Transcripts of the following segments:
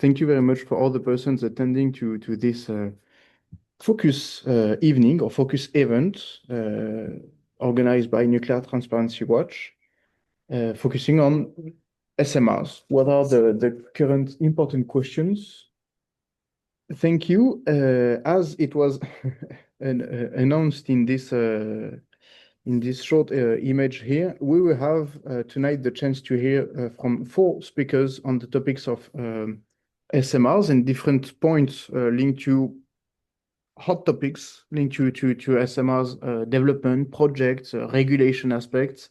thank you very much for all the persons attending to this focus evening or focus event organized by Nuclear Transparency Watch, focusing on SMRs. What are the current important questions? Thank you. As it was announced in this short image here, we will have tonight the chance to hear from 4 speakers on the topics of SMRs and different points linked to hot topics linked to SMRs development, projects, regulation aspects,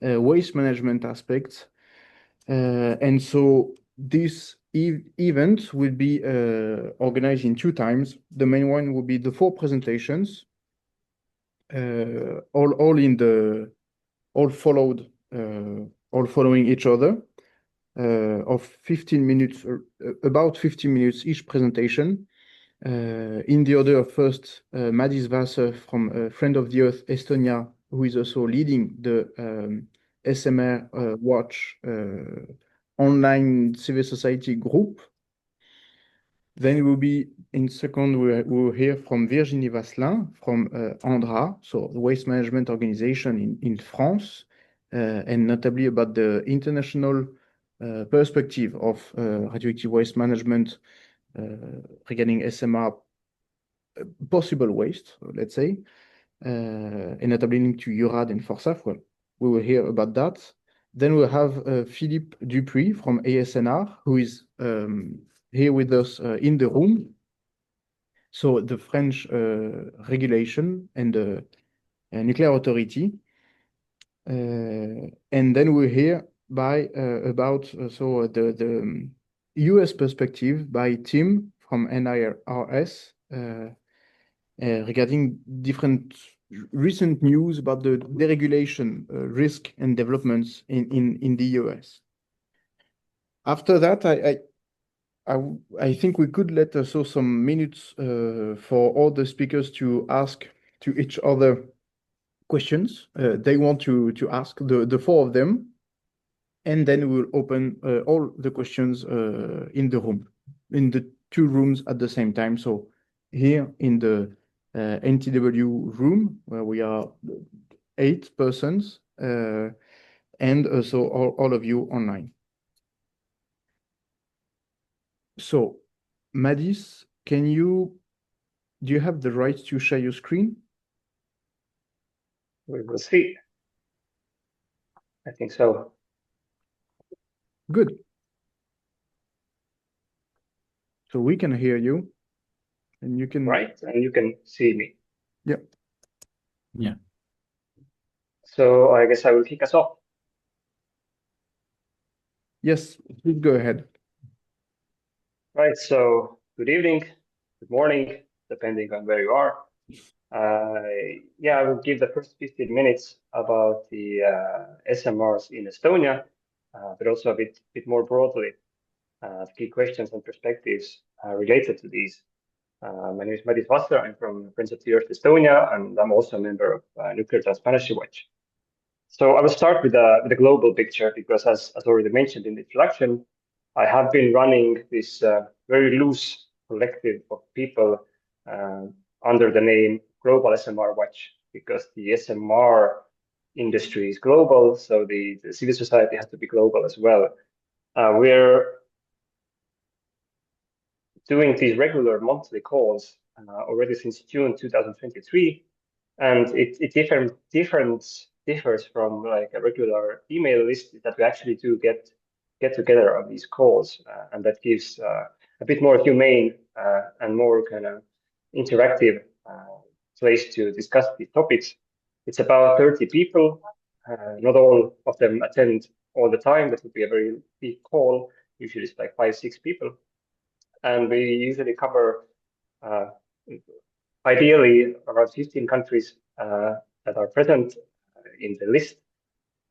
waste management aspects. And so this event will be organized in 2 times. The main one will be the 4 presentations, all following each other, of 15 minutes, or about 15 minutes each presentation. In the order of first, Madis Vasser from Friend of the Earth Estonia, who is also leading the SMR Watch online civil society group. Then we'll be in second, we'll hear from Virgine Wasselin from ANDRA, so the waste management organization in France, and notably about the international perspective of radioactive waste management regarding SMR possible waste, let's say, and notably linked to URAD and FORSAF. Well, we will hear about that. Then we'll have Philippe Dupuy from ASNR, who is here with us in the room. So the French regulation and the nuclear authority. And then we'll hear about the US perspective by Tim from NIRS regarding different recent news about the deregulation risk and developments in the US. After that, I think we could let also some minutes for all the speakers to ask to each other questions they want to ask, the 4 of them, and then we'll open all the questions in the room, in the 2 rooms at the same time. So here in the NTW room, where we are 8 persons, and also all of you online. So, Madis, do you have the right to share your screen? We will see. I think so. Good. So we can hear you, and you can... Right, and you can see me. Yeah. Yeah. So I guess I will kick us off. Yes, please go ahead. Right, so good evening, good morning, depending on where you are. Yeah, I will give the first 15 minutes about the SMRs in Estonia, but also a bit more broadly, key questions and perspectives related to these. My name is Madis Vasser. I'm from Friends of the Earth Estonia, and I'm also a member of Nuclear Transparency Watch. So I will start with the global picture because, as already mentioned in the introduction, I have been running this very loose collective of people under the name Global SMR Watch, because the SMR industry is global, so the civil society has to be global as well. We're doing these regular monthly calls already since June 2023, and it differs from like a regular email list that we actually do get together on these calls, and that gives a bit more humane and more kind of interactive place to discuss these topics. It's about 30 people. Not all of them attend all the time. That would be a very big call. Usually it's like 5-6 people. And we usually cover ideally around 15 countries that are present in the list.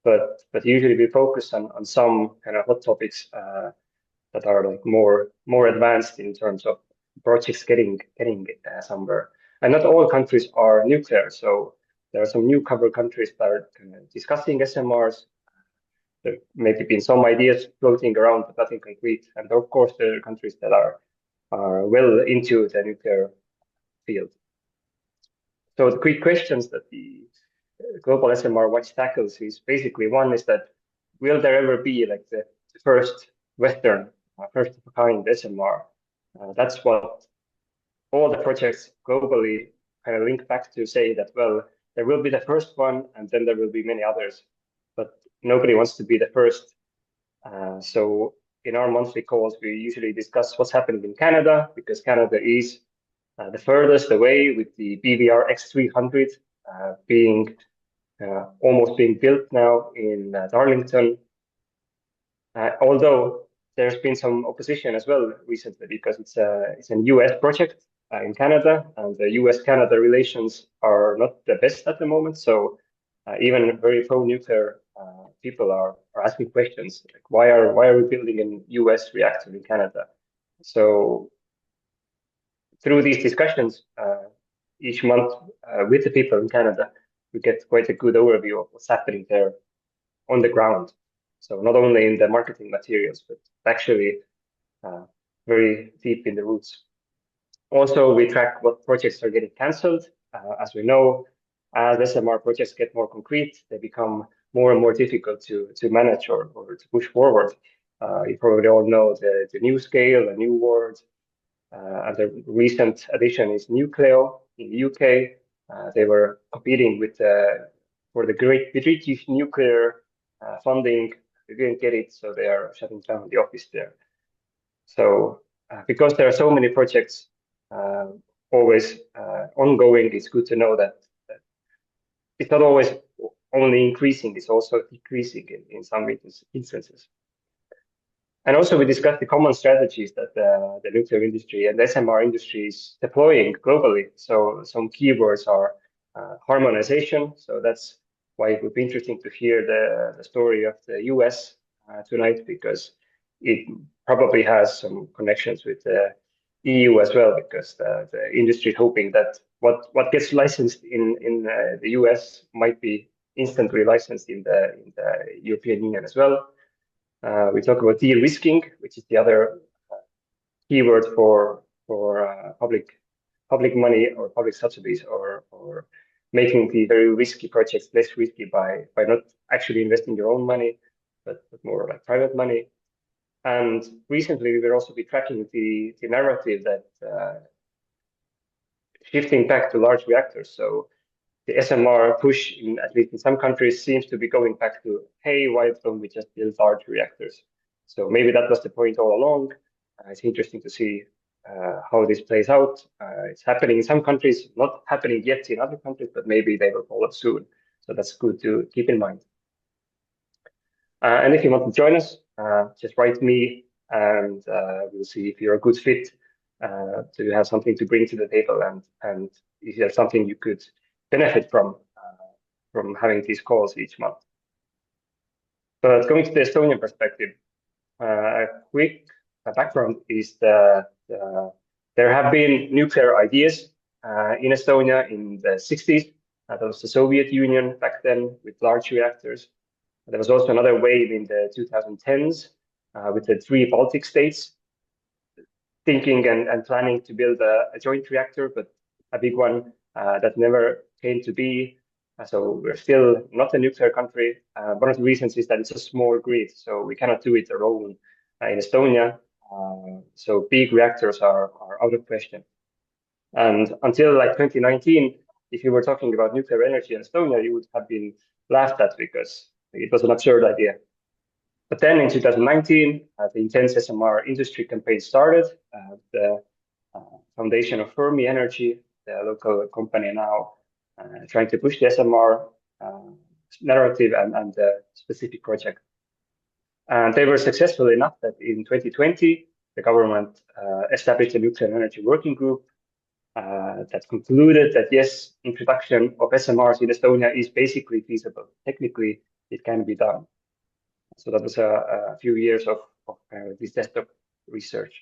But usually we focus on some kind of hot topics that are like more advanced in terms of projects getting somewhere. And not all countries are nuclear, so there are some newcomer countries that are kind of discussing SMRs, there maybe been some ideas floating around, but nothing concrete. And of course, there are countries that are well into the nuclear field. So the quick questions that the Global SMR Watch tackles is basically, one is that will there ever be like the first Western, first of a kind SMR? That's what all the projects globally kind of link back to, say that, well, there will be the first one and then there will be many others, but nobody wants to be the first. So in our monthly calls, we usually discuss what's happening in Canada, because Canada is the furthest away, with the BVR X300 being almost being built now in Darlington. Although there's been some opposition as well recently, because it's an US project in Canada, and the US-Canada relations are not the best at the moment. So even very pro-nuclear people are asking questions like, why are we building an US reactor in Canada? So through these discussions each month with the people in Canada, we get quite a good overview of what's happening there on the ground. So not only in the marketing materials, but actually very deep in the roots. Also, we track what projects are getting cancelled. As we know, as SMR projects get more concrete, they become more and more difficult to manage or to push forward. You probably all know the new scale, the new word, and the recent addition is Nucleo in the UK. They were competing with for the Great British Nuclear funding. They didn't get it, so they are shutting down the office there. So because there are so many projects always ongoing, it's good to know that it's not always only increasing, it's also decreasing in some instances. And also we discussed the common strategies that the nuclear industry and the SMR industry is deploying globally. So some keywords are harmonization. So that's why it would be interesting to hear the story of the US tonight, because it probably has some connections with the EU as well, because the industry is hoping that what gets licensed in the US might be instantly licensed in the European Union as well. We talk about de-risking, which is the other keyword for public money or public subsidies, or making the very risky projects less risky by not actually investing your own money, but more like private money. And recently, we will also be tracking the narrative that shifting back to large reactors. So the SMR push, at least in some countries, seems to be going back to, hey, why don't we just build large reactors? So maybe that was the point all along. It's interesting to see how this plays out. It's happening in some countries, not happening yet in other countries, but maybe they will follow soon. So that's good to keep in mind. And if you want to join us, just write me, and we'll see if you're a good fit. Do you have something to bring to the table, and is there something you could benefit from having these calls each month? But going to the Estonian perspective, a quick background is that there have been nuclear ideas in Estonia in the 60s. That was the Soviet Union back then with large reactors. There was also another wave in the 2010s with the three Baltic states thinking and planning to build a joint reactor, but a big one that never came to be. So we're still not a nuclear country. One of the reasons is that it's a small grid, so we cannot do it alone in Estonia. So big reactors are out of question. And until like 2019, if you were talking about nuclear energy in Estonia, you would have been laughed at because it was an absurd idea. But then in 2019, the intense SMR industry campaign started. The foundation of Fermi Energy, the local company now, trying to push the SMR narrative and the specific project. And they were successful enough that in 2020, the government established a nuclear energy working group that concluded that yes, introduction of SMRs in Estonia is basically feasible. Technically, it can be done. So that was a few years of this desktop research.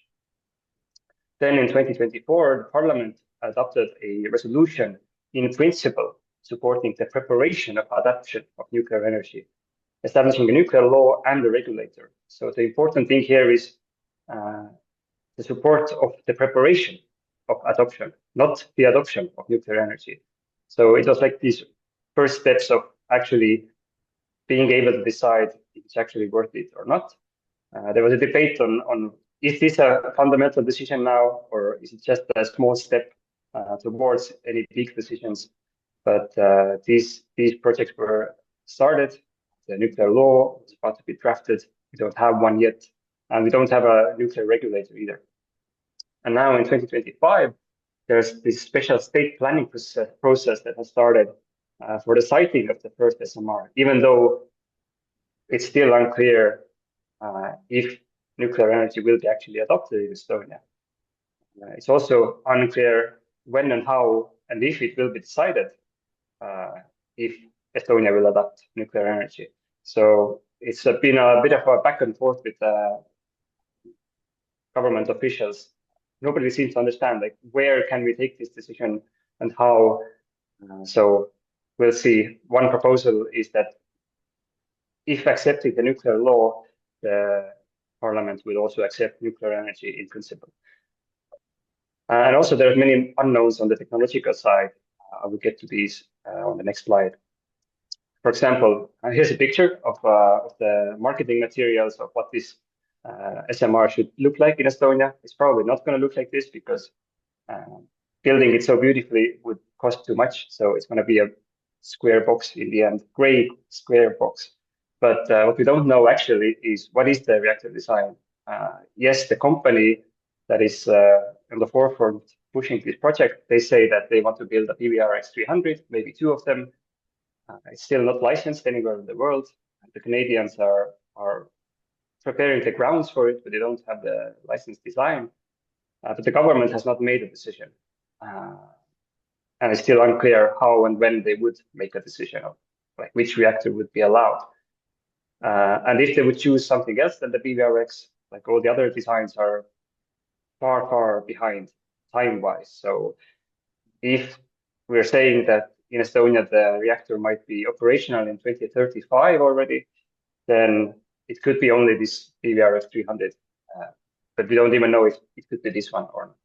Then in 2024, the Parliament adopted a resolution in principle supporting the preparation of adoption of nuclear energy. establishing a nuclear law and a regulator. So the important thing here is the support of the preparation of adoption, not the adoption of nuclear energy. So it was like these first steps of actually being able to decide if it's actually worth it or not. There was a debate on is this a fundamental decision now, or is it just a small step towards any big decisions? But these projects were started. The nuclear law was about to be drafted. We don't have one yet, and we don't have a nuclear regulator either. And now in 2025, there's this special state planning process that has started for the siting of the first SMR, even though it's still unclear if nuclear energy will be actually adopted in Estonia. It's also unclear when and how and if it will be decided if Estonia will adopt nuclear energy. So it's been a bit of a back and forth with government officials. Nobody seems to understand like where can we take this decision and how. So we'll see. One proposal is that if accepting the nuclear law, the parliament will also accept nuclear energy in principle. And also there are many unknowns on the technological side. I will get to these on the next slide. For example, here's a picture of the marketing materials of what this SMR should look like in Estonia. It's probably not going to look like this because building it so beautifully would cost too much. So it's going to be a square box in the end, gray square box. But what we don't know actually is what is the reactor design. Yes, the company that is on the forefront pushing this project, they say that they want to build a PVRX-300, maybe two of them. It's still not licensed anywhere in the world. The Canadians are preparing the grounds for it, but they don't have the licensed design. But the government has not made a decision. And it's still unclear how and when they would make a decision of like which reactor would be allowed. And if they would choose something else than the PVRX, like all the other designs are far, far behind time-wise. So if we're saying that in Estonia, the reactor might be operational in 2035 already, then it could be only this PVRX-300, but we don't even know if it could be this one or not.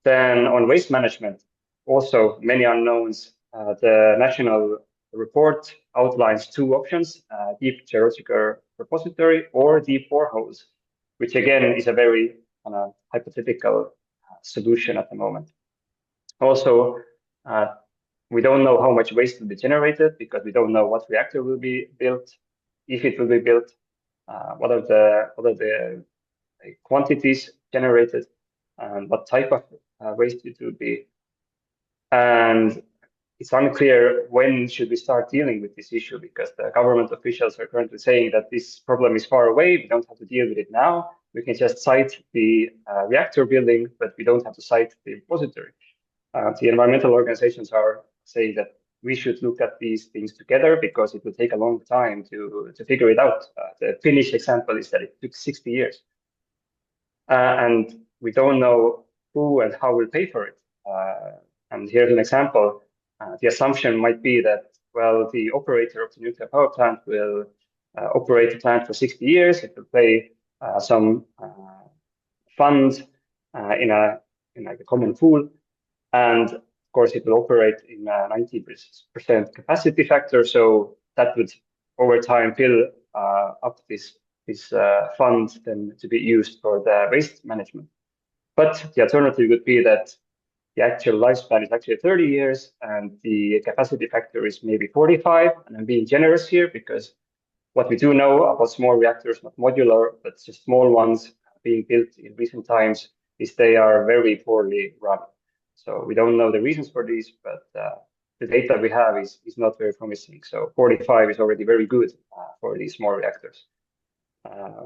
Then on waste management, also many unknowns. The national report outlines two options, deep geological repository or deep boreholes, which again is a very hypothetical solution at the moment. Also, we don't know how much waste will be generated because we don't know what reactor will be built, if it will be built, what are the quantities generated, and what type of waste it will be. And it's unclear when should we start dealing with this issue because the government officials are currently saying that this problem is far away. We don't have to deal with it now. We can just site the reactor building, but we don't have to site the repository. The environmental organizations are saying that we should look at these things together because it will take a long time to figure it out. The Finnish example is that it took 60 years. And we don't know who and how will pay for it. And here's an example. The assumption might be that, well, the operator of the nuclear power plant will operate the plant for 60 years. It will pay some fund in a common pool. And of course, it will operate in a 90% capacity factor. So that would, over time, fill up this fund then to be used for the waste management. But the alternative would be that the actual lifespan is actually 30 years and the capacity factor is maybe 45. And I'm being generous here because what we do know about small reactors, not modular, but just small ones being built in recent times, is they are very poorly run. So we don't know the reasons for these, but the data we have is not very promising. So 45 is already very good for these small reactors,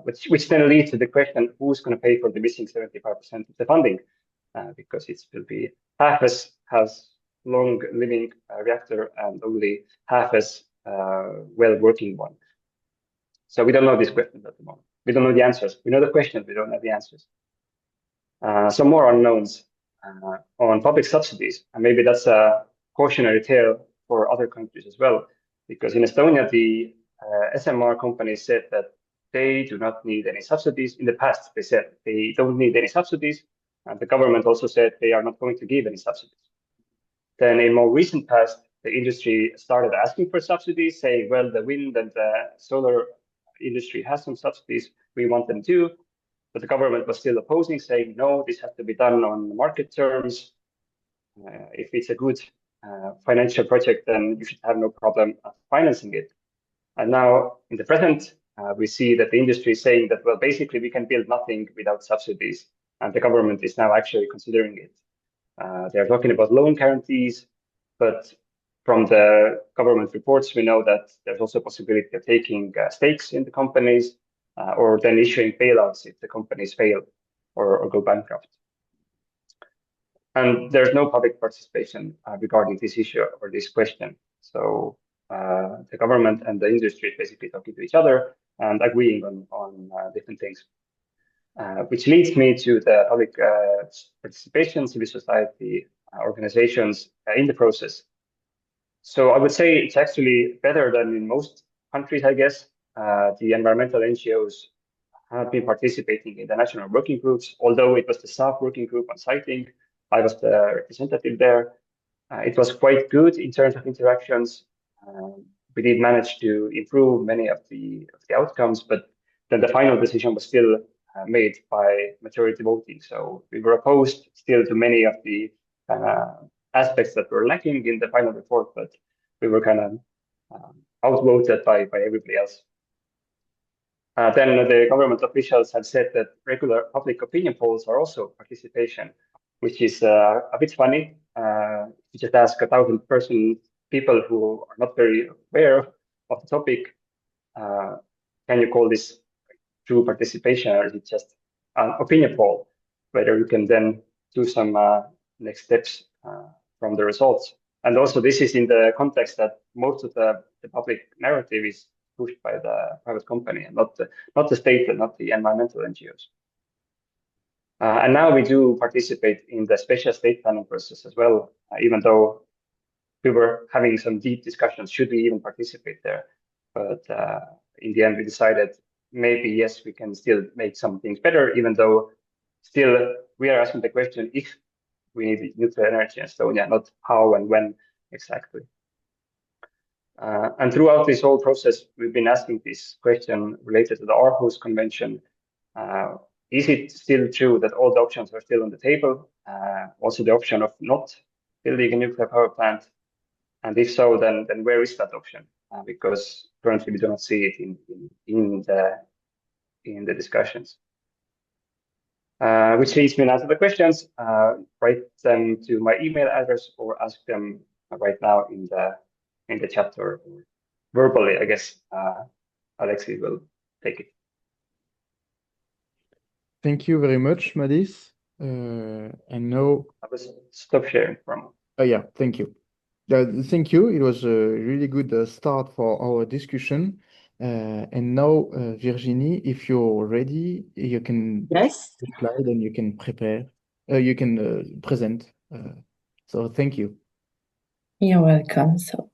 which then leads to the question, who's going to pay for the missing 75% of the funding? Because it will be half as long living reactor and only half as well working one. So we don't know these questions at the moment. We don't know the answers. We know the questions, we don't know the answers. Some more unknowns on public subsidies, and maybe that's a cautionary tale for other countries as well, because in Estonia, the SMR companies said that they do not need any subsidies. In the past, they said they don't need any subsidies, and the government also said they are not going to give any subsidies. Then in more recent past, the industry started asking for subsidies, saying, well, the wind and the solar industry has some subsidies, we want them too. But the government was still opposing, saying, no, this has to be done on market terms. If it's a good financial project, then you should have no problem financing it. And now in the present, we see that the industry is saying that, well, basically we can build nothing without subsidies. And the government is now actually considering it. They're talking about loan guarantees, but from the government reports, we know that there's also a possibility of taking stakes in the companies or then issuing bailouts if the companies fail or go bankrupt. And there's no public participation regarding this issue or this question. So the government and the industry is basically talking to each other and agreeing on different things. Which leads me to the public participation, civil society organizations in the process. So I would say it's actually better than in most countries, I guess. The environmental NGOs have been participating in the national working groups, although it was the staff working group on siting. I was the representative there. It was quite good in terms of interactions. We did manage to improve many of the outcomes, but then the final decision was still made by majority voting. So we were opposed still to many of the aspects that were lacking in the final report, but we were kind of outvoted by everybody else. Then the government officials have said that regular public opinion polls are also participation, which is a bit funny. You just ask 1,000 people who are not very aware of the topic, can you call this true participation, or is it just an opinion poll, whether you can then do some next steps from the results. And also this is in the context that most of the public narrative is pushed by the private company and not the state and not the environmental NGOs. And now we do participate in the special state planning process as well, even though we were having some deep discussions, should we even participate there? But in the end, we decided maybe, yes, we can still make some things better, even though still we are asking the question if we need nuclear energy in Estonia, not how and when exactly. And throughout this whole process, we've been asking this question related to the Aarhus Convention. Is it still true that all the options are still on the table? Also the option of not building a nuclear power plant? And if so, then where is that option? Because currently we do not see it in the discussions. Which leads me now to the questions. Write them to my email address or ask them right now in the chat or verbally, I guess. Alexei will take it. Thank you very much, Madis. And now I will stop sharing from. Oh yeah, thank you. Thank you. It was a really good start for our discussion. And now, Virginie, if you're ready, you can Yes. slide and you can prepare. You can present. So thank you. You're welcome. So,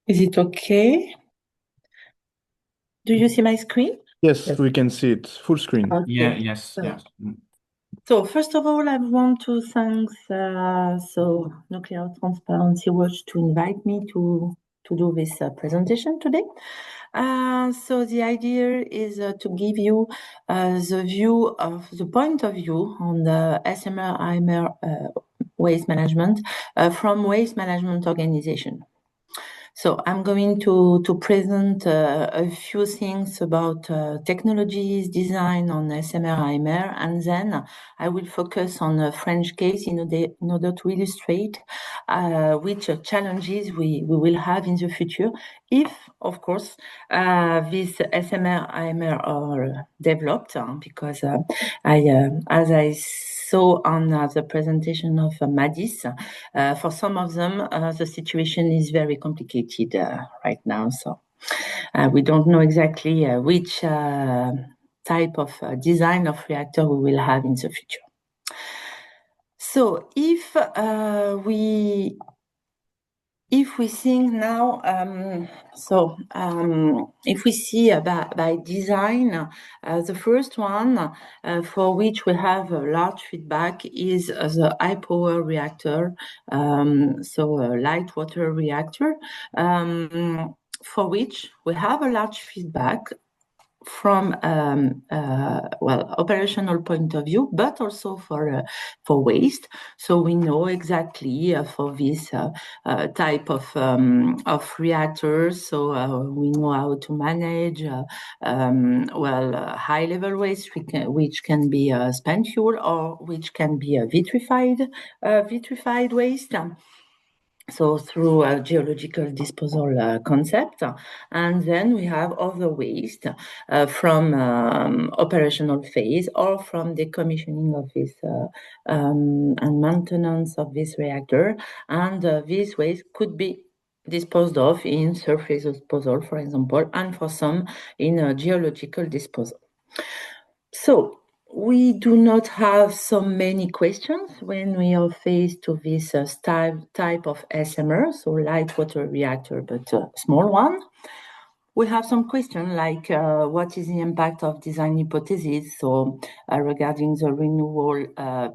is it okay? Do you see my screen? Yes, we can see it full screen. Okay. Yeah, yes, yes. So first of all, I want to thank Nuclear Transparency Watch to invite me to do this presentation today. So the idea is to give you the point of view on the SMR, ANDRA waste management from waste management organization. So I'm going to present a few things about technologies, design on SMR, ANDRA, and then I will focus on a French case in order to illustrate which challenges we will have in the future if, of course, these SMR, ANDRA are developed, because as I saw on the presentation of Madis, for some of them, the situation is very complicated right now. So we don't know exactly which type of design of reactor we will have in the future. So if we think now, if we see by design, the first one for which we have a large feedback is the high power reactor, so a light water reactor, for which we have a large feedback from operational point of view, but also for waste. So we know exactly for this type of reactors. So we know how to manage high level waste, which can be spent fuel or which can be vitrified waste. So through a geological disposal concept, and then we have other waste from operational phase or from decommissioning of this and maintenance of this reactor, and this waste could be disposed of in surface disposal, for example, and for some in geological disposal. So we do not have so many questions when we are faced to this type of SMR, so light water reactor, but a small one. We have some questions like what is the impact of design hypothesis, so regarding the renewal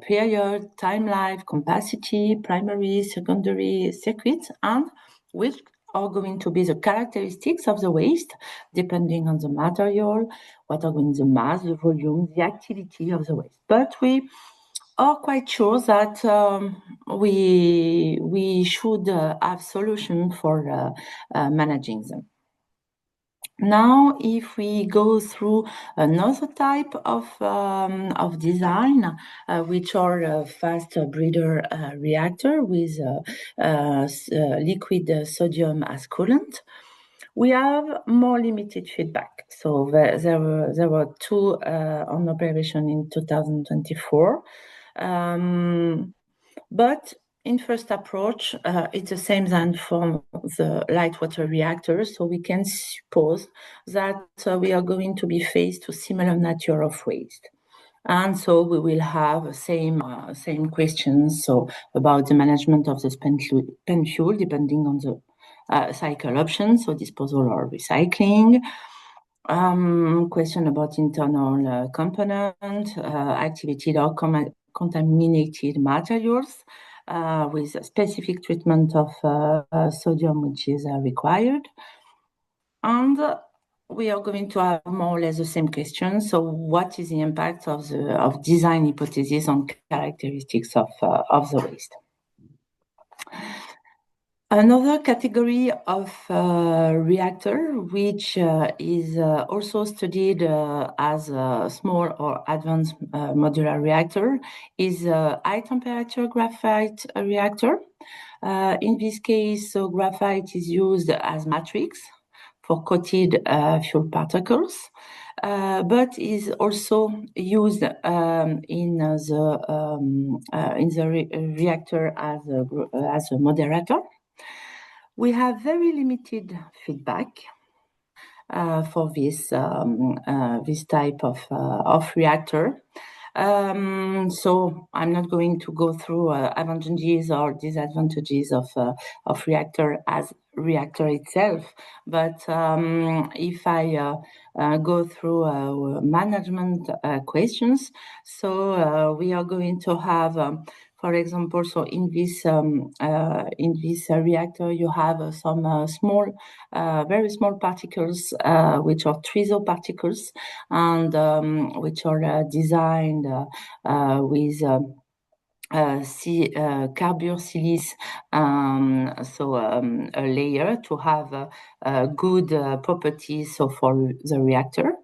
period, time life, capacity, primary, secondary circuits, and which are going to be the characteristics of the waste, depending on the material, what are going to be the mass, the volume, the activity of the waste. But we are quite sure that we should have solutions for managing them. Now, if we go through another type of design, which are fast breeder reactor with liquid sodium as coolant, we have more limited feedback. So there were two on operation in 2024, but in first approach, it's the same than for the light water reactors. So we can suppose that we are going to be faced to similar nature of waste. And so we will have same questions. So about the management of the spent fuel, depending on the cycle options, so disposal or recycling. Question about internal component, activated or contaminated materials. With a specific treatment of sodium, which is required. And we are going to have more or less the same question. So what is the impact of design hypothesis on characteristics of the waste? Another category of reactor, which is also studied as a small or advanced modular reactor, is a high temperature graphite reactor. In this case, so graphite is used as matrix for coated fuel particles, but is also used in the reactor as a moderator. We have very limited feedback for this type of reactor. So I'm not going to go through advantages or disadvantages of reactor as reactor itself, but if I go through management questions, so we are going to have for example, so in this reactor, you have some small, very small particles, which are triso particles, and which are designed with carboxylase, so a layer to have good properties for the reactor.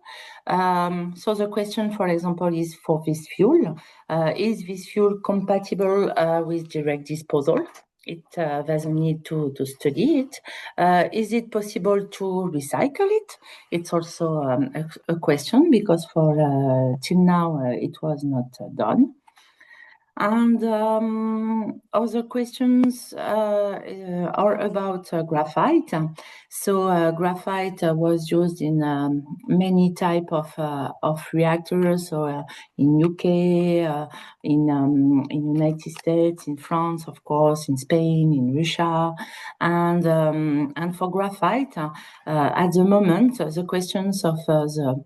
So the question, for example, is for this fuel, is this fuel compatible with direct disposal? It doesn't need to study it. Is it possible to recycle it? It's also a question because for till now it was not done. And other questions are about graphite. So graphite was used in many type of reactors. So in UK, in United States, in France, of course, in Spain, in Russia, and for graphite, at the moment, the questions of the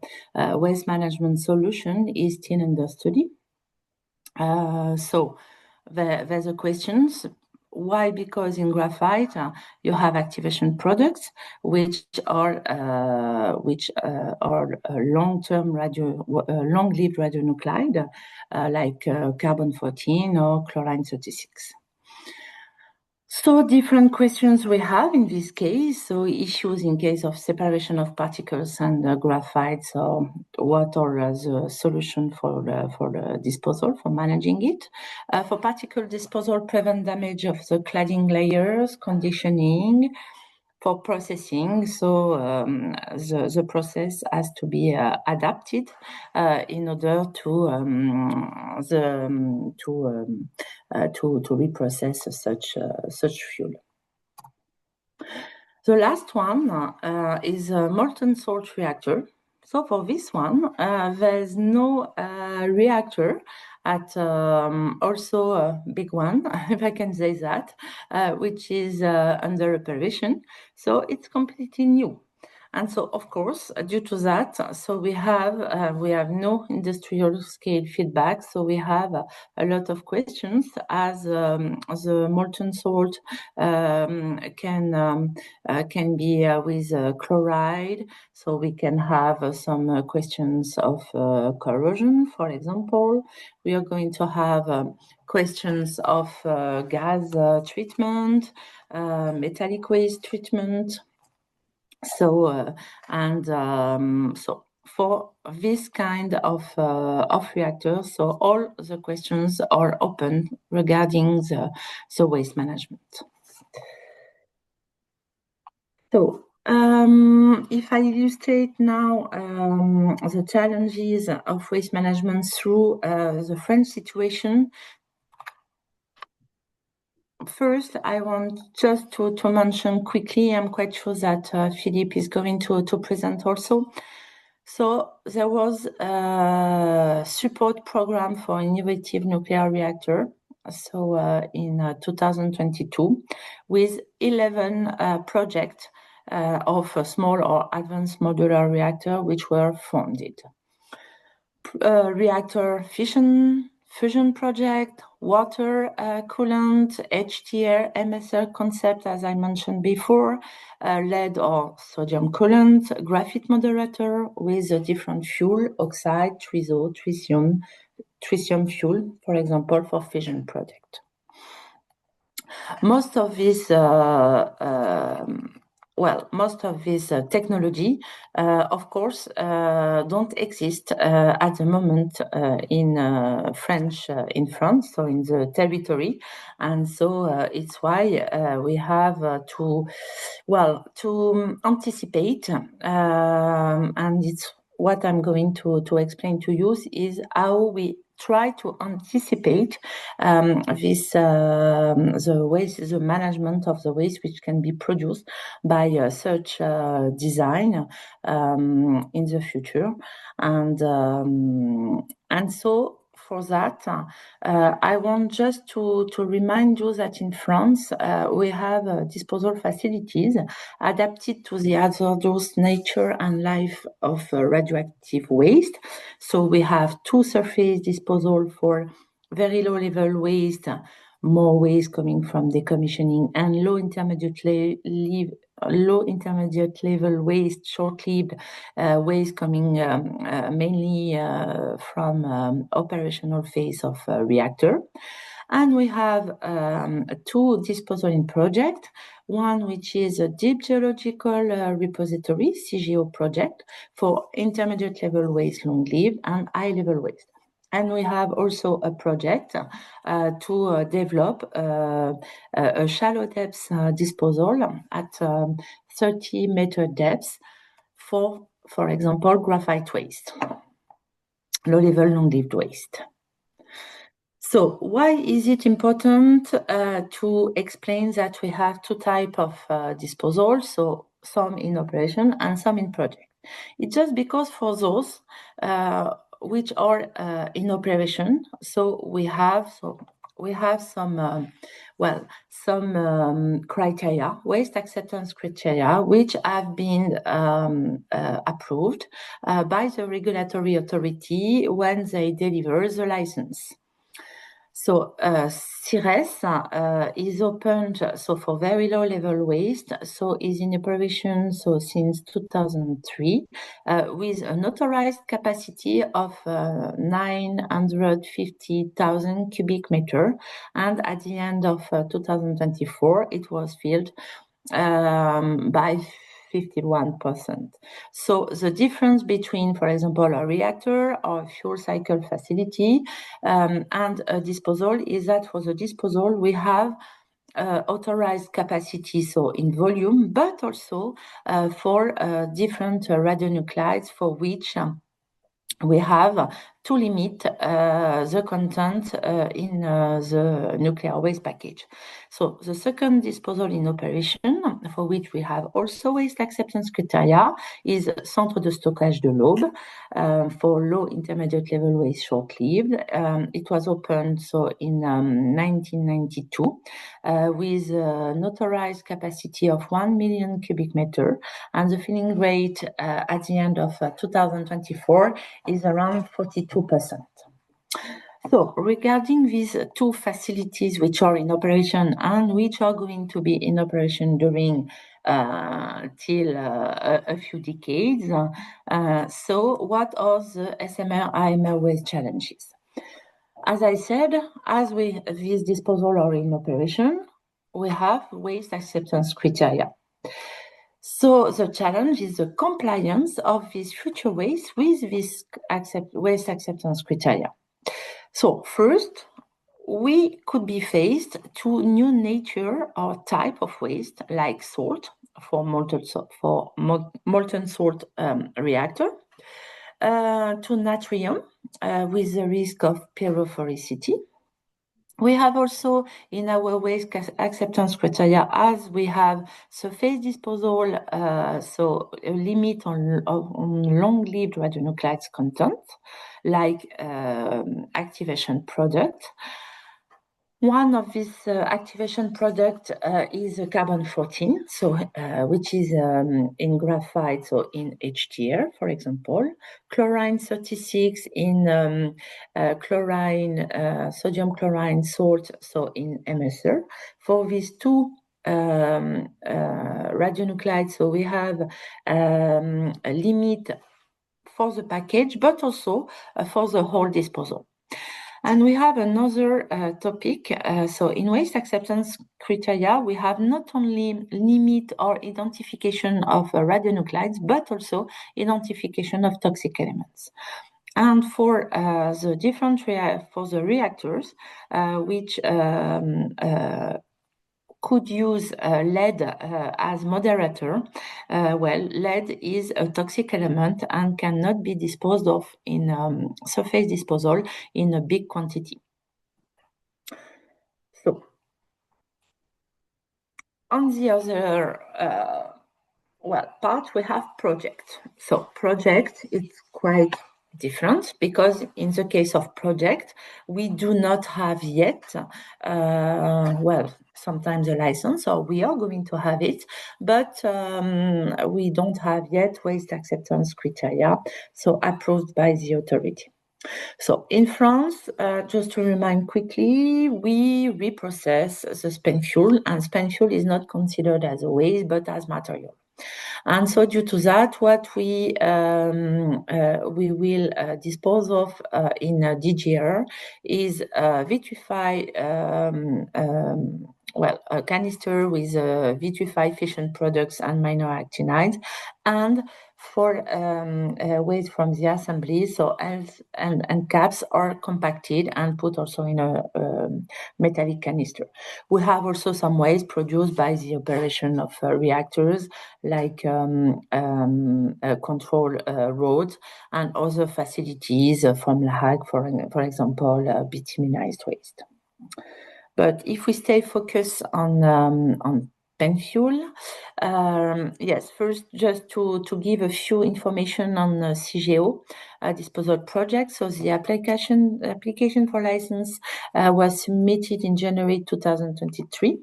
waste management solution is still under study. So there's a questions. Why? Because in graphite you have activation products which are long-term long-lived radionuclide like carbon-14 or chlorine-36. So different questions we have in this case. So issues in case of separation of particles and graphite. So what are the solution for the disposal, for managing it? For particle disposal, prevent damage of the cladding layers, conditioning, for processing. So the process has to be adapted in order to reprocess such fuel. The last one is a molten salt reactor. So for this one, there's no reactor at also a big one, if I can say that, which is under operation. So it's completely new. And so, of course, due to that, so we have no industrial scale feedback. So we have a lot of questions as the molten salt can be with chloride. So we can have some questions of corrosion, for example. We are going to have questions of gas treatment, metallic waste treatment. So so for this kind of reactors, so all the questions are open regarding the waste management. So if I illustrate now the challenges of waste management through the French situation. First, I want just to mention quickly, I'm quite sure that Philippe is going to present also. So there was a support program for innovative nuclear reactor. So in 2022, with 11 projects of a small or advanced modular reactor, which were funded. Reactor fusion project, water coolant, HTR, MSR concept, as I mentioned before, lead or sodium coolant, graphite moderator with a different fuel, oxide, triso, tritium fuel, for example, for fission project. Most of this technology, of course, don't exist at the moment in France, so in the territory, and so it's why we have to anticipate, and it's what I'm going to explain to you is how we try to anticipate the management of the waste which can be produced by such design in the future, and so for that, I want just to remind you that in France we have disposal facilities adapted to the hazardous nature and life of radioactive waste. So we have 2 surface disposal for very low level waste, more waste coming from decommissioning, and low intermediate level waste, short-lived waste coming mainly from operational phase of reactor. And we have 2 disposal in project, one which is a deep geological repository, CGO project, for intermediate level waste, long-lived, and high-level waste. And we have also a project to develop a shallow depth disposal at 30-meter depth for example, graphite waste, low-level, long-lived waste. So why is it important to explain that we have two types of disposal, so some in operation and some in project? It's just because for those which are in operation, so we have some criteria, waste acceptance criteria, which have been approved by the regulatory authority when they deliver the license. So CIRES is opened for very low level waste, so is in operation since 2003 with an authorized capacity of 950,000 cubic meter, and at the end of 2024 it was filled by 51%. So the difference between, for example, a reactor or fuel cycle facility and a disposal is that for the disposal we have authorized capacity, so in volume, but also for different radionuclides for which we have to limit the content in the nuclear waste package. So the second disposal in operation, for which we have also waste acceptance criteria, is Centre de Stockage de l'Aube for low intermediate level waste short-lived. It was opened in 1992 with an authorized capacity of 1 million cubic meter, and the filling rate at the end of 2024 is around 42%. So regarding these two facilities which are in operation and which are going to be in operation during till a few decades, so what are the SMR AMR waste challenges? As I said, as these disposal are in operation, we have waste acceptance criteria. So the challenge is the compliance of this future waste with this waste acceptance criteria. So first, we could be faced to new nature or type of waste, like salt for molten salt reactor, to natrium with the risk of pyrophoricity. We have also in our waste acceptance criteria, as we have surface disposal, so a limit on long-lived radionuclides content, like activation product. One of these activation product is carbon-14, so which is in graphite, so in HTR, for example, chlorine-36 in chlorine, sodium chlorine salt, so in MSR. For these two radionuclides, so we have a limit for the package, but also for the whole disposal. And we have another topic. So in waste acceptance criteria, we have not only limit or identification of radionuclides, but also identification of toxic elements. And for the different for the reactors, which could use lead as moderator, lead is a toxic element and cannot be disposed of in surface disposal in a big quantity. So, on the other part, we have project. So, project is quite different because in the case of project, we do not have yet, sometimes a license, or we are going to have it, but we don't have yet waste acceptance criteria, so approved by the authority. So in France, just to remind quickly, we reprocess the spent fuel, and spent fuel is not considered as a waste, but as material. And so due to that, what we will dispose of in DGR is vitrified, a canister with vitrified fission products and minor actinides, and for waste from the assembly. So ends and caps are compacted and put also in a metallic canister. We have also some waste produced by the operation of reactors, like control roads and other facilities from La Hague, for example, bituminized waste. But if we stay focused on pen fuel, yes, first just to give a few information on CGO disposal project. So the application for license was submitted in January 2023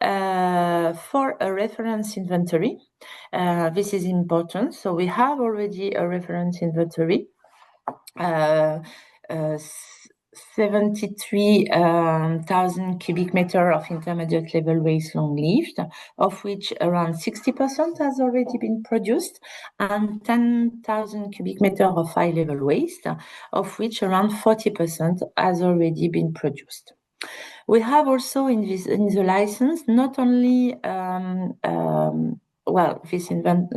for a reference inventory. This is important. So we have already a reference inventory. 73,000 cubic meter of intermediate level waste long-lived, of which around 60% has already been produced, and 10,000 cubic meter of high-level waste, of which around 40% has already been produced. We have also in the license not only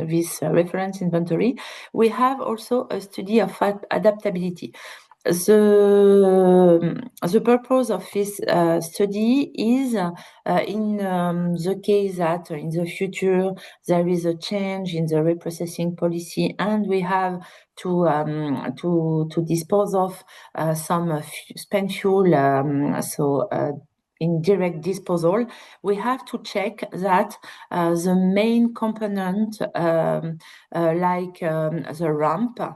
this reference inventory, we have also a study of adaptability. The purpose of this study is in the case that in the future there is a change in the reprocessing policy and we have to dispose of some spent fuel, in direct disposal, we have to check that the main component, like the ramp, to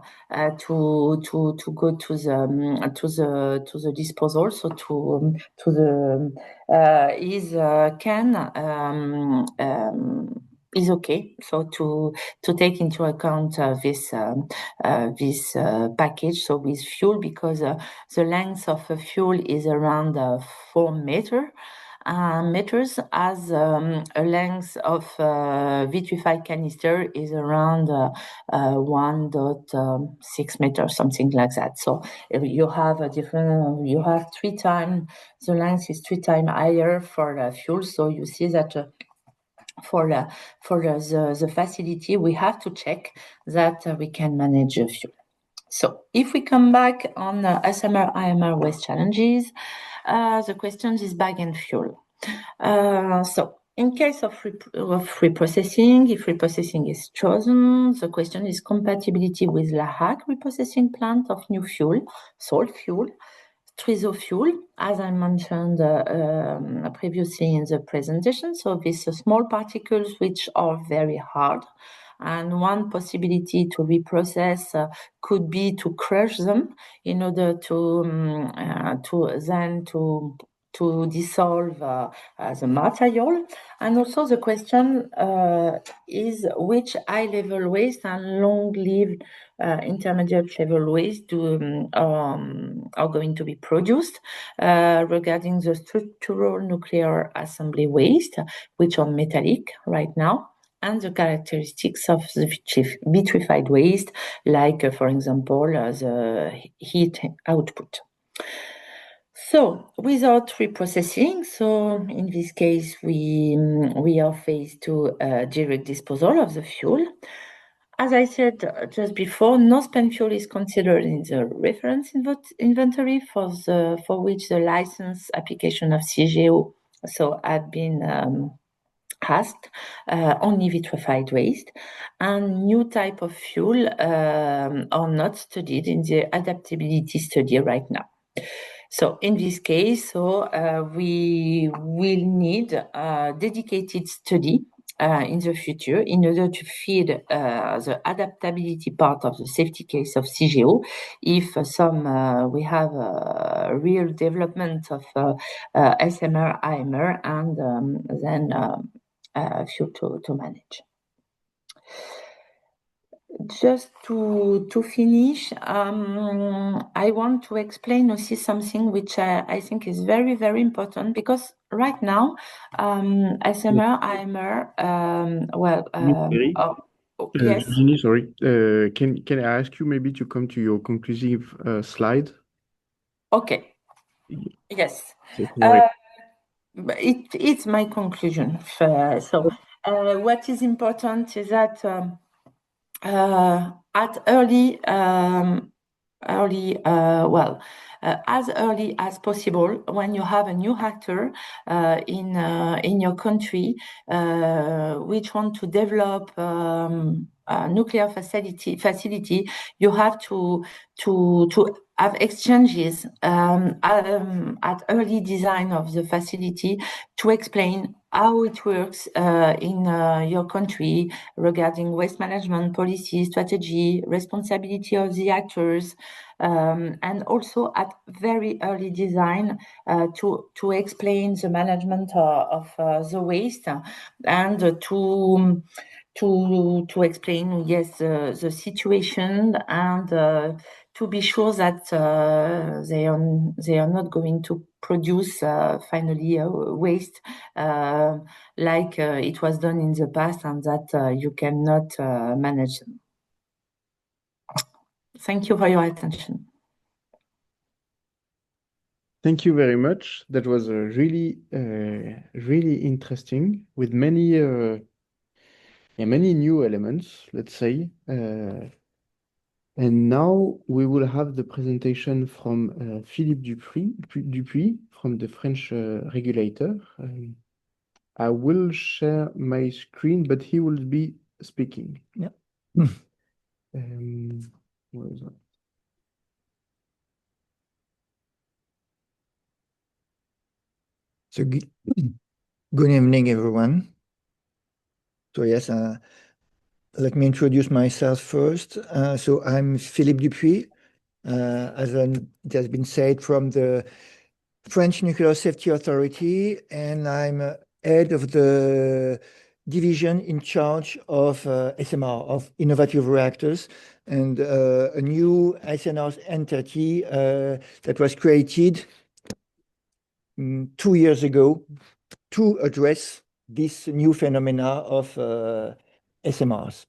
go to the disposal, so is okay. So to take into account this package. So with fuel, because the length of a fuel is around 4 meters, as a length of vitrified canister is around 1.6 meters, something like that. So you have you have 3 times, the length is 3 times higher for fuel. So you see that for the facility, we have to check that we can manage fuel. So if we come back on SMR, AMR waste challenges, the question is bag and fuel. So in case of reprocessing, if reprocessing is chosen, the question is compatibility with La Hague reprocessing plant of new fuel, salt fuel, triso fuel, as I mentioned previously in the presentation. So these small particles which are very hard. And one possibility to reprocess could be to crush them in order to dissolve the material. And also the question is which high-level waste and long-lived intermediate level waste are going to be produced regarding the structural nuclear assembly waste, which are metallic right now, and the characteristics of the vitrified waste, like, for example, the heat output. So, without reprocessing, so in this case, we are phase 2 direct disposal of the fuel. As I said just before, no spent fuel is considered in the reference inventory for which the license application of CGO had been asked, only vitrified waste, and new type of fuel are not studied in the adaptability study right now. So in this case, we will need a dedicated study in the future in order to feed the adaptability part of the safety case of CGO. If we have a real development of SMR, AMR, and then fuel to manage. Just to finish, I want to explain also something which I think is very, very important, because right now, SMR, AMR, yes. Virginie, sorry. Can I ask you maybe to come to your conclusive slide? Okay. Yes. It's my conclusion. So what is important is that at as early as possible when you have a new actor in your country which want to develop a nuclear facility, you have to have exchanges at early design of the facility to explain how it works in your country regarding waste management policy, strategy, responsibility of the actors, and also at very early design to explain the management of the waste and to explain, yes, the situation and to be sure that they are not going to produce finally waste like it was done in the past and that you cannot manage them. Thank you for your attention. Thank you very much. That was really interesting with many new elements, let's say. And now we will have the presentation from Philippe Dupuy from the French regulator. I will share my screen, but he will be speaking. Yeah. Where is that? So good evening, everyone. So yes, let me introduce myself first. So I'm Philippe Dupuy, as it has been said, from the French Nuclear Safety Authority, and I'm head of the division in charge of SMR, of innovative reactors, and a new ASNR entity that was created 2 years ago to address this new phenomena of SMRs.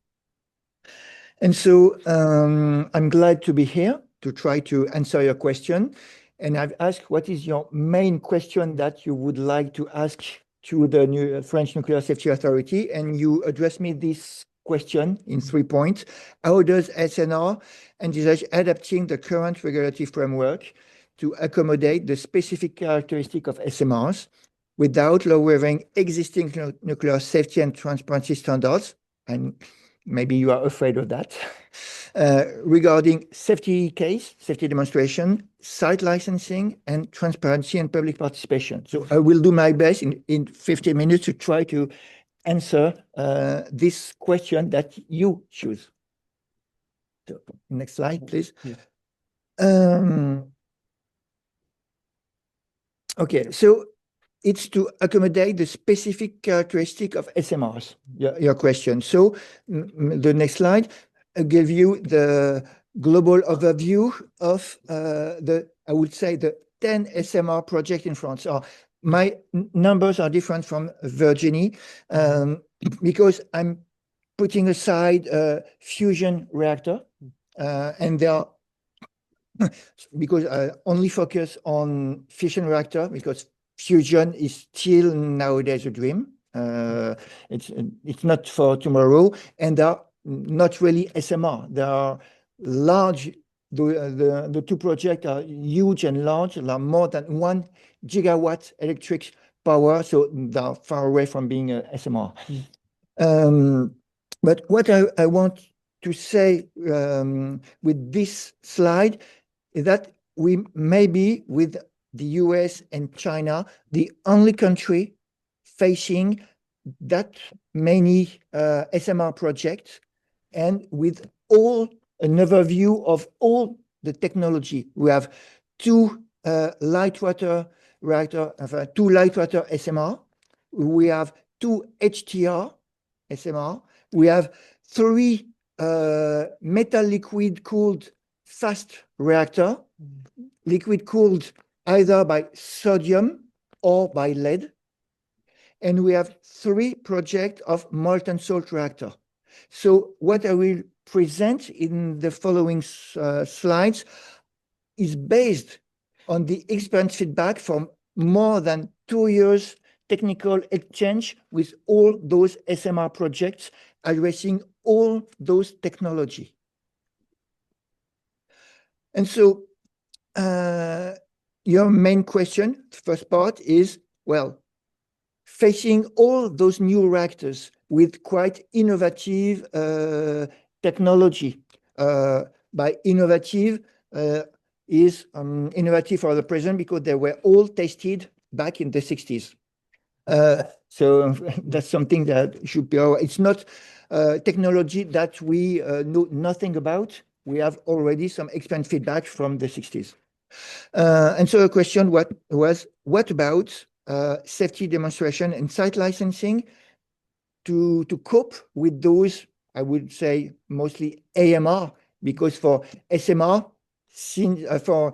And so I'm glad to be here to try to answer your question. And I've asked, what is your main question that you would like to ask to the French Nuclear Safety Authority? And you address me this question in 3 points. How does ASNR envisage adapting the current regulatory framework to accommodate the specific characteristic of SMRs without lowering existing nuclear safety and transparency standards? And maybe you are afraid of that. Regarding safety case, safety demonstration, site licensing, and transparency and public participation. So I will do my best in 15 minutes to try to answer this question that you choose. So, next slide, please. Yeah. Okay, so it's to accommodate the specific characteristic of SMRs, your question. So the next slide give you the global overview of I would say, the 10 SMR projects in France. My numbers are different from Virgine because I'm putting aside a fusion reactor and they are because I only focus on fission reactor because fusion is still nowadays a dream. It's not for tomorrow, and they are not really SMR. They are large. The two projects are huge and large. They are more than 1 gigawatt electric power, so they are far away from being a SMR. But what I want to say with this slide is that we may be, with the US and China, the only country facing that many SMR projects, and with an overview of all the technology. We have 2 light water reactor, 2 light water SMR. We have 2 HTR SMR. We have 3 metal liquid cooled fast reactor, liquid cooled either by sodium or by lead. And we have 3 projects of molten salt reactor. So what I will present in the following slides is based on the experience feedback from more than 2 years technical exchange with all those SMR projects addressing all those technology. And so your main question, first part is, well, facing all those new reactors with quite innovative technology. By innovative is innovative for the present because they were all tested back in the 60s. So that's something that should be, it's not technology that we know nothing about. We have already some expert feedback from the 60s. And so the question was, what about safety demonstration and site licensing to cope with those, I would say, mostly AMR, because for SMR, for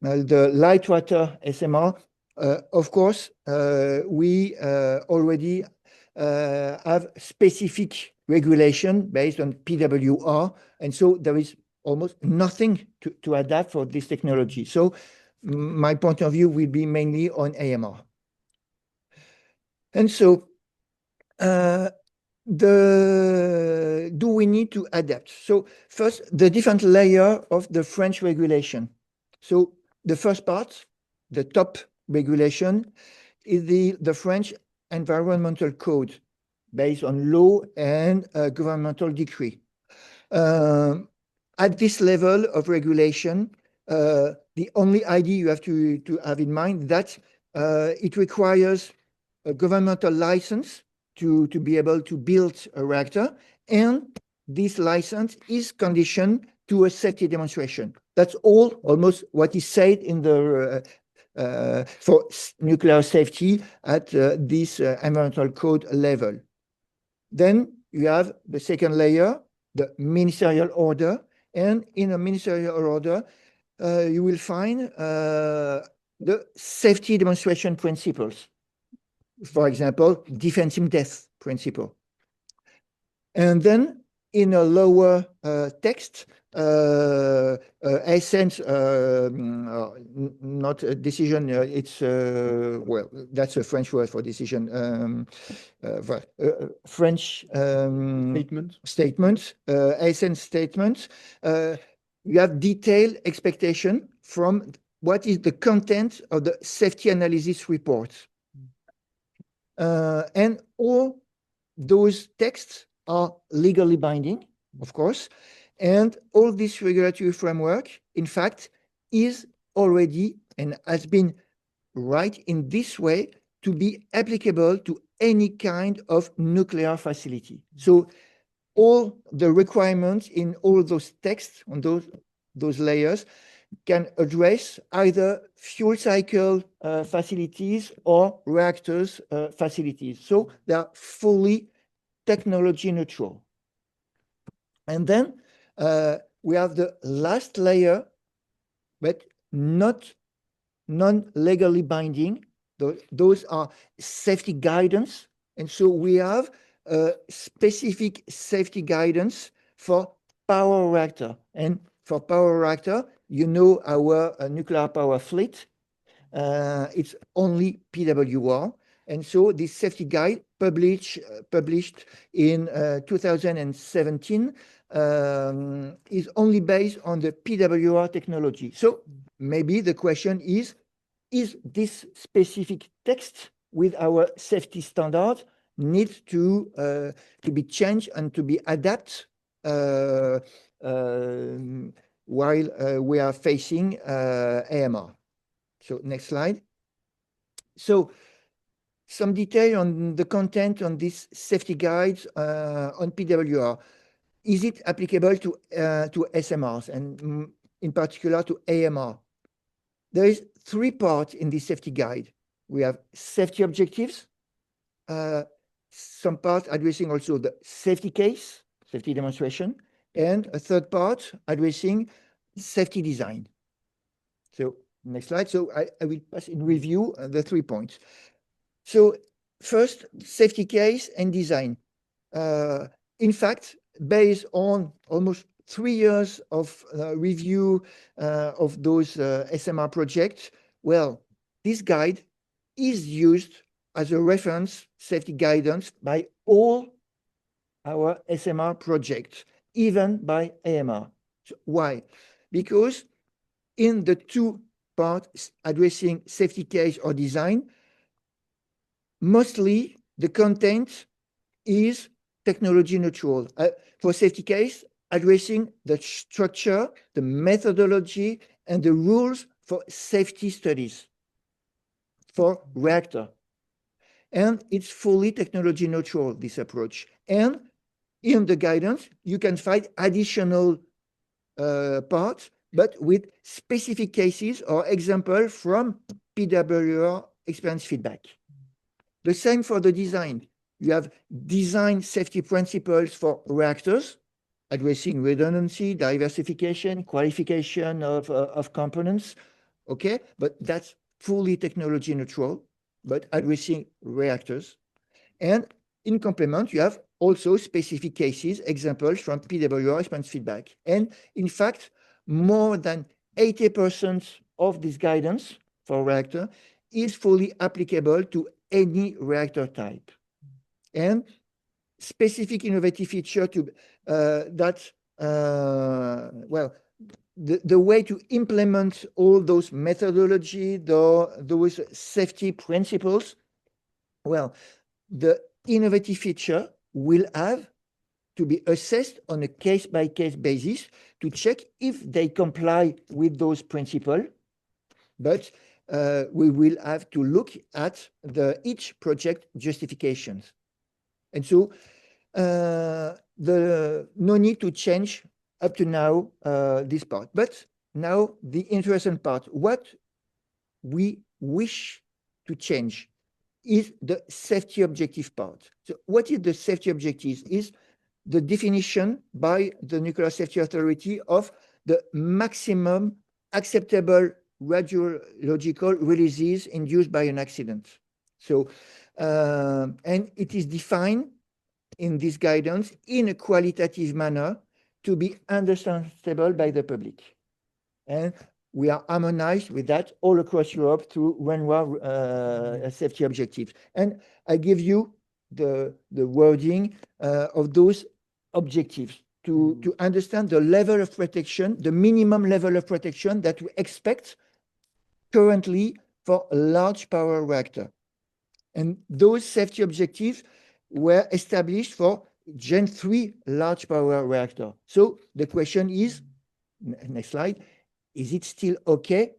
the light water SMR, of course, we already have specific regulation based on PWR, and so there is almost nothing to adapt for this technology. So my point of view will be mainly on AMR. And so do we need to adapt? So first, the different layer of the French regulation. So the first part, the top regulation, is the French Environmental Code based on law and governmental decree. At this level of regulation, the only idea you have to have in mind that it requires a governmental license to be able to build a reactor, and this license is conditioned to a safety demonstration. That's all, almost what is said in the for nuclear safety at this environmental code level. Then you have the second layer, the ministerial order, and in a ministerial order, you will find the safety demonstration principles. For example, defensive death principle. And then in a lower text, essence, not a decision, it's, well, that's a French word for decision. French statement, essence statement. You have detailed expectation from what is the content of the safety analysis report. And all those texts are legally binding, of course, and all this regulatory framework, in fact, is already and has been right in this way to be applicable to any kind of nuclear facility. So all the requirements in all those texts on those layers can address either fuel cycle facilities or reactors facilities. So they are fully technology neutral. And then we have the last layer, but not non-legally binding. Those are safety guidance. And so we have specific safety guidance for power reactor. And for power reactor, you know our nuclear power fleet. It's only PWR. And so this safety guide published in 2017 is only based on the PWR technology. So maybe the question is this specific text with our safety standard need to be changed and to be adapted while we are facing AMR. So next slide. So some detail on the content on this safety guides on PWR. Is it applicable to SMRs and in particular to AMR? There is 3 parts in this safety guide. We have safety objectives, some part addressing also the safety case, safety demonstration, and a third part addressing safety design. So next slide. So I will pass in review the 3 points. So first, safety case and design. In fact, based on almost 3 years of review of those SMR projects, well, this guide is used as a reference safety guidance by all our SMR project, even by AMR. So why? Because in the two parts addressing safety case or design, mostly the content is technology neutral. For safety case, addressing the structure, the methodology, and the rules for safety studies for reactor. And it's fully technology neutral, this approach. And in the guidance, you can find additional parts, but with specific cases or example from PWR experience feedback. The same for the design. You have design safety principles for reactors, addressing redundancy, diversification, qualification of components. Okay, but that's fully technology neutral, but addressing reactors. And in complement, you have also specific cases, examples from PWR experience feedback. And in fact, more than 80% of this guidance for reactor is fully applicable to any reactor type. And specific innovative feature to the way to implement all those methodology, those safety principles, well, the innovative feature will have to be assessed on a case-by-case basis to check if they comply with those principles. But we will have to look at each project justifications. And so no need to change up to now this part. But now the interesting part, what we wish to change is the safety objective part. So what is the safety objectives? Is the definition by the Nuclear Safety Authority of the maximum acceptable radiological releases induced by an accident. So, and it is defined in this guidance in a qualitative manner to be understandable by the public. And we are harmonized with that all across Europe through RENWA safety objectives. And I give you the wording of those objectives to understand the level of protection, the minimum level of protection that we expect currently for a large power reactor. And those safety objectives were established for Gen 3 large power reactor. So the question is, next slide, is it still okay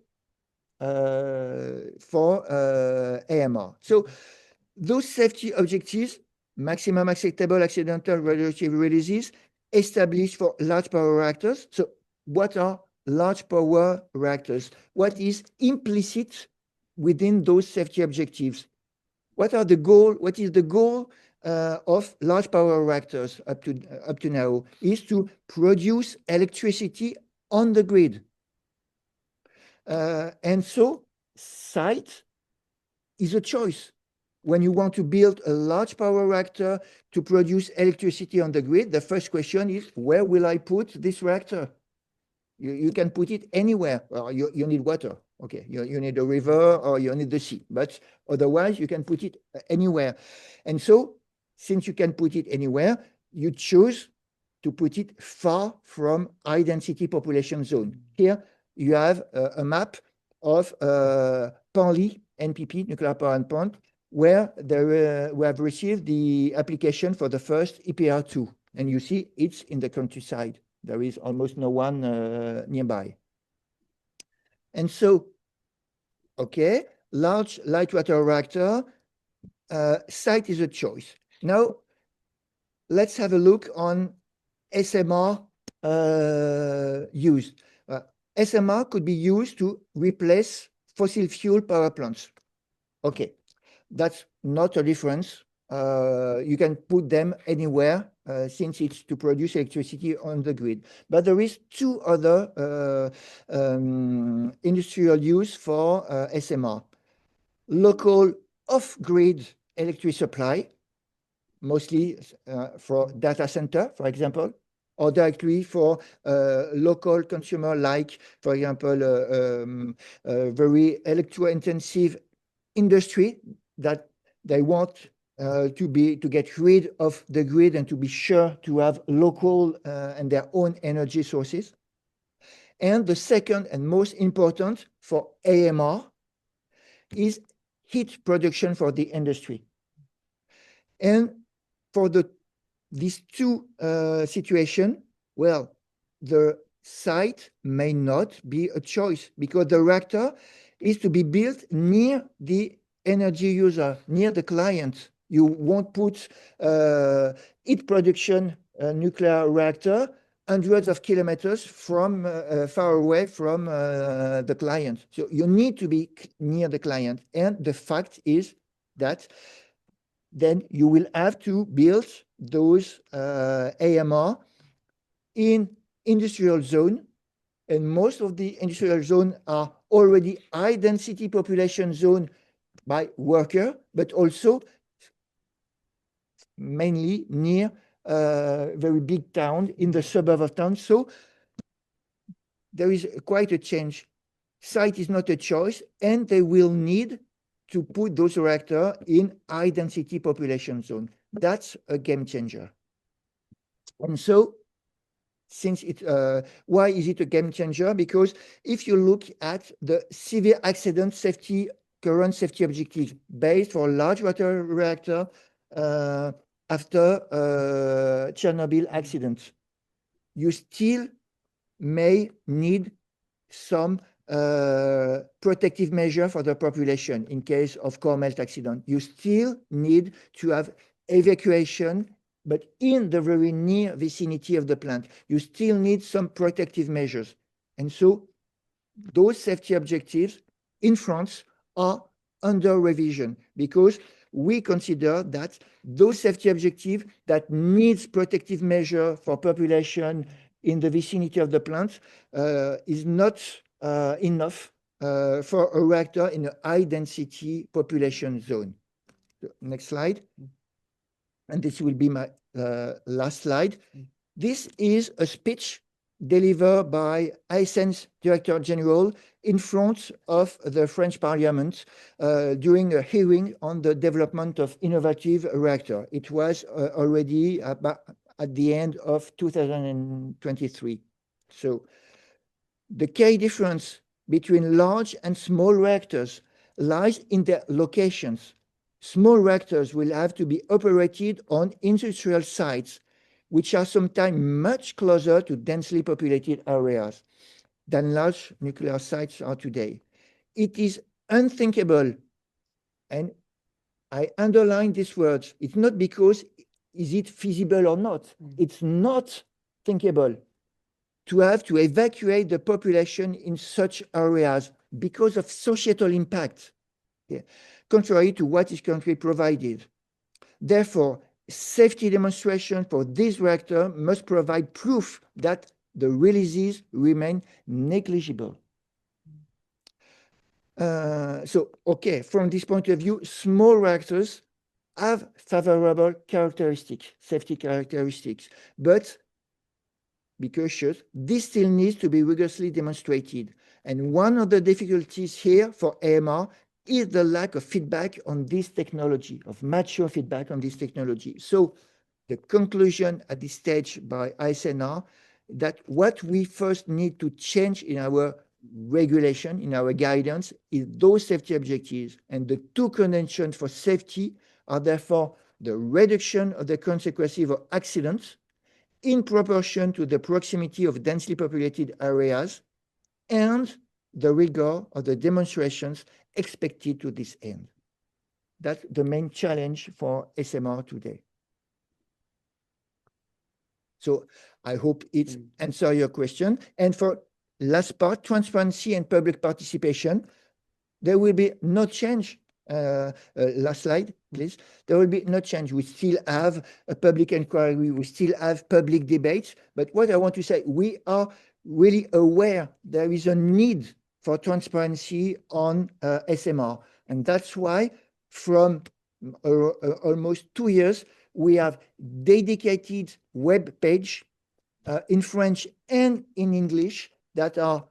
for AMR? So those safety objectives, maximum acceptable accidental radioactive releases, established for large power reactors. So what are large power reactors? What is implicit within those safety objectives? What is the goal of large power reactors up to now? Is to produce electricity on the grid. And so site is a choice. When you want to build a large power reactor to produce electricity on the grid, the first question is, where will I put this reactor? You can put it anywhere. Well, you need water. Okay, you need a river or you need the sea. But otherwise, you can put it anywhere. And so, since you can put it anywhere, you choose to put it far from high-density population zone. Here, you have a map of Penly, NPP, nuclear power and plant, where we have received the application for the first EPR2. And you see it's in the countryside. There is almost no one nearby. And so, okay, large light water reactor, site is a choice. Now, let's have a look on SMR used. SMR could be used to replace fossil fuel power plants. Okay, that's not a difference. You can put them anywhere since it's to produce electricity on the grid. But there is two other industrial use for SMR. Local off-grid electric supply, mostly for data center, for example, or directly for local consumer, like, for example, very electro-intensive industry that they want to get rid of the grid and to be sure to have local and their own energy sources. And the second and most important for AMR is heat production for the industry. And for these two situations, well, the site may not be a choice because the reactor is to be built near the energy user, near the client. You won't put heat production nuclear reactor hundreds of kilometers from far away from the client. So you need to be near the client. And the fact is that then you will have to build those AMR in industrial zone. And most of the industrial zone are already high density population zone by worker, but also mainly near very big town in the suburb of town. So there is quite a change. Site is not a choice, and they will need to put those reactors in high density population zone. That's a game changer. And so since why is it a game changer? Because if you look at the severe accident safety, current safety objectives based for large water reactor after Chernobyl accident, you still may need some protective measure for the population in case of core melt accident. You still need to have evacuation, but in the very near vicinity of the plant. You still need some protective measures. And so those safety objectives in France are under revision because we consider that those safety objectives that needs protective measure for population in the vicinity of the plant is not enough for a reactor in a high density population zone. Next slide. And this will be my last slide. This is a speech delivered by ASN's Director General in front of the French Parliament during a hearing on the development of innovative reactor. It was already at the end of 2023. So the key difference between large and small reactors lies in their locations. Small reactors will have to be operated on industrial sites, which are sometimes much closer to densely populated areas than large nuclear sites are today. It is unthinkable, and I underline these words, it's not because is it feasible or not, it's not thinkable to have to evacuate the population in such areas because of societal impact, contrary to what is currently provided. Therefore, safety demonstration for this reactor must provide proof that the releases remain negligible. From this point of view, small reactors have favorable characteristics, safety characteristics, but be cautious, this still needs to be rigorously demonstrated. And one of the difficulties here for AMR is the lack of feedback on this technology, of mature feedback on this technology. So the conclusion at this stage by ASNR that what we first need to change in our regulation, in our guidance, is those safety objectives. And the two conditions for safety are therefore the reduction of the consequences of accidents in proportion to the proximity of densely populated areas and the rigor of the demonstrations expected to this end. That's the main challenge for SMR today. So I hope it answers your question. And for last part, transparency and public participation, there will be no change. Last slide, please. There will be no change. We still have a public inquiry. We still have public debates. But what I want to say, we are really aware there is a need for transparency on SMR. And that's why from almost 2 years, we have dedicated web page in French and in English that are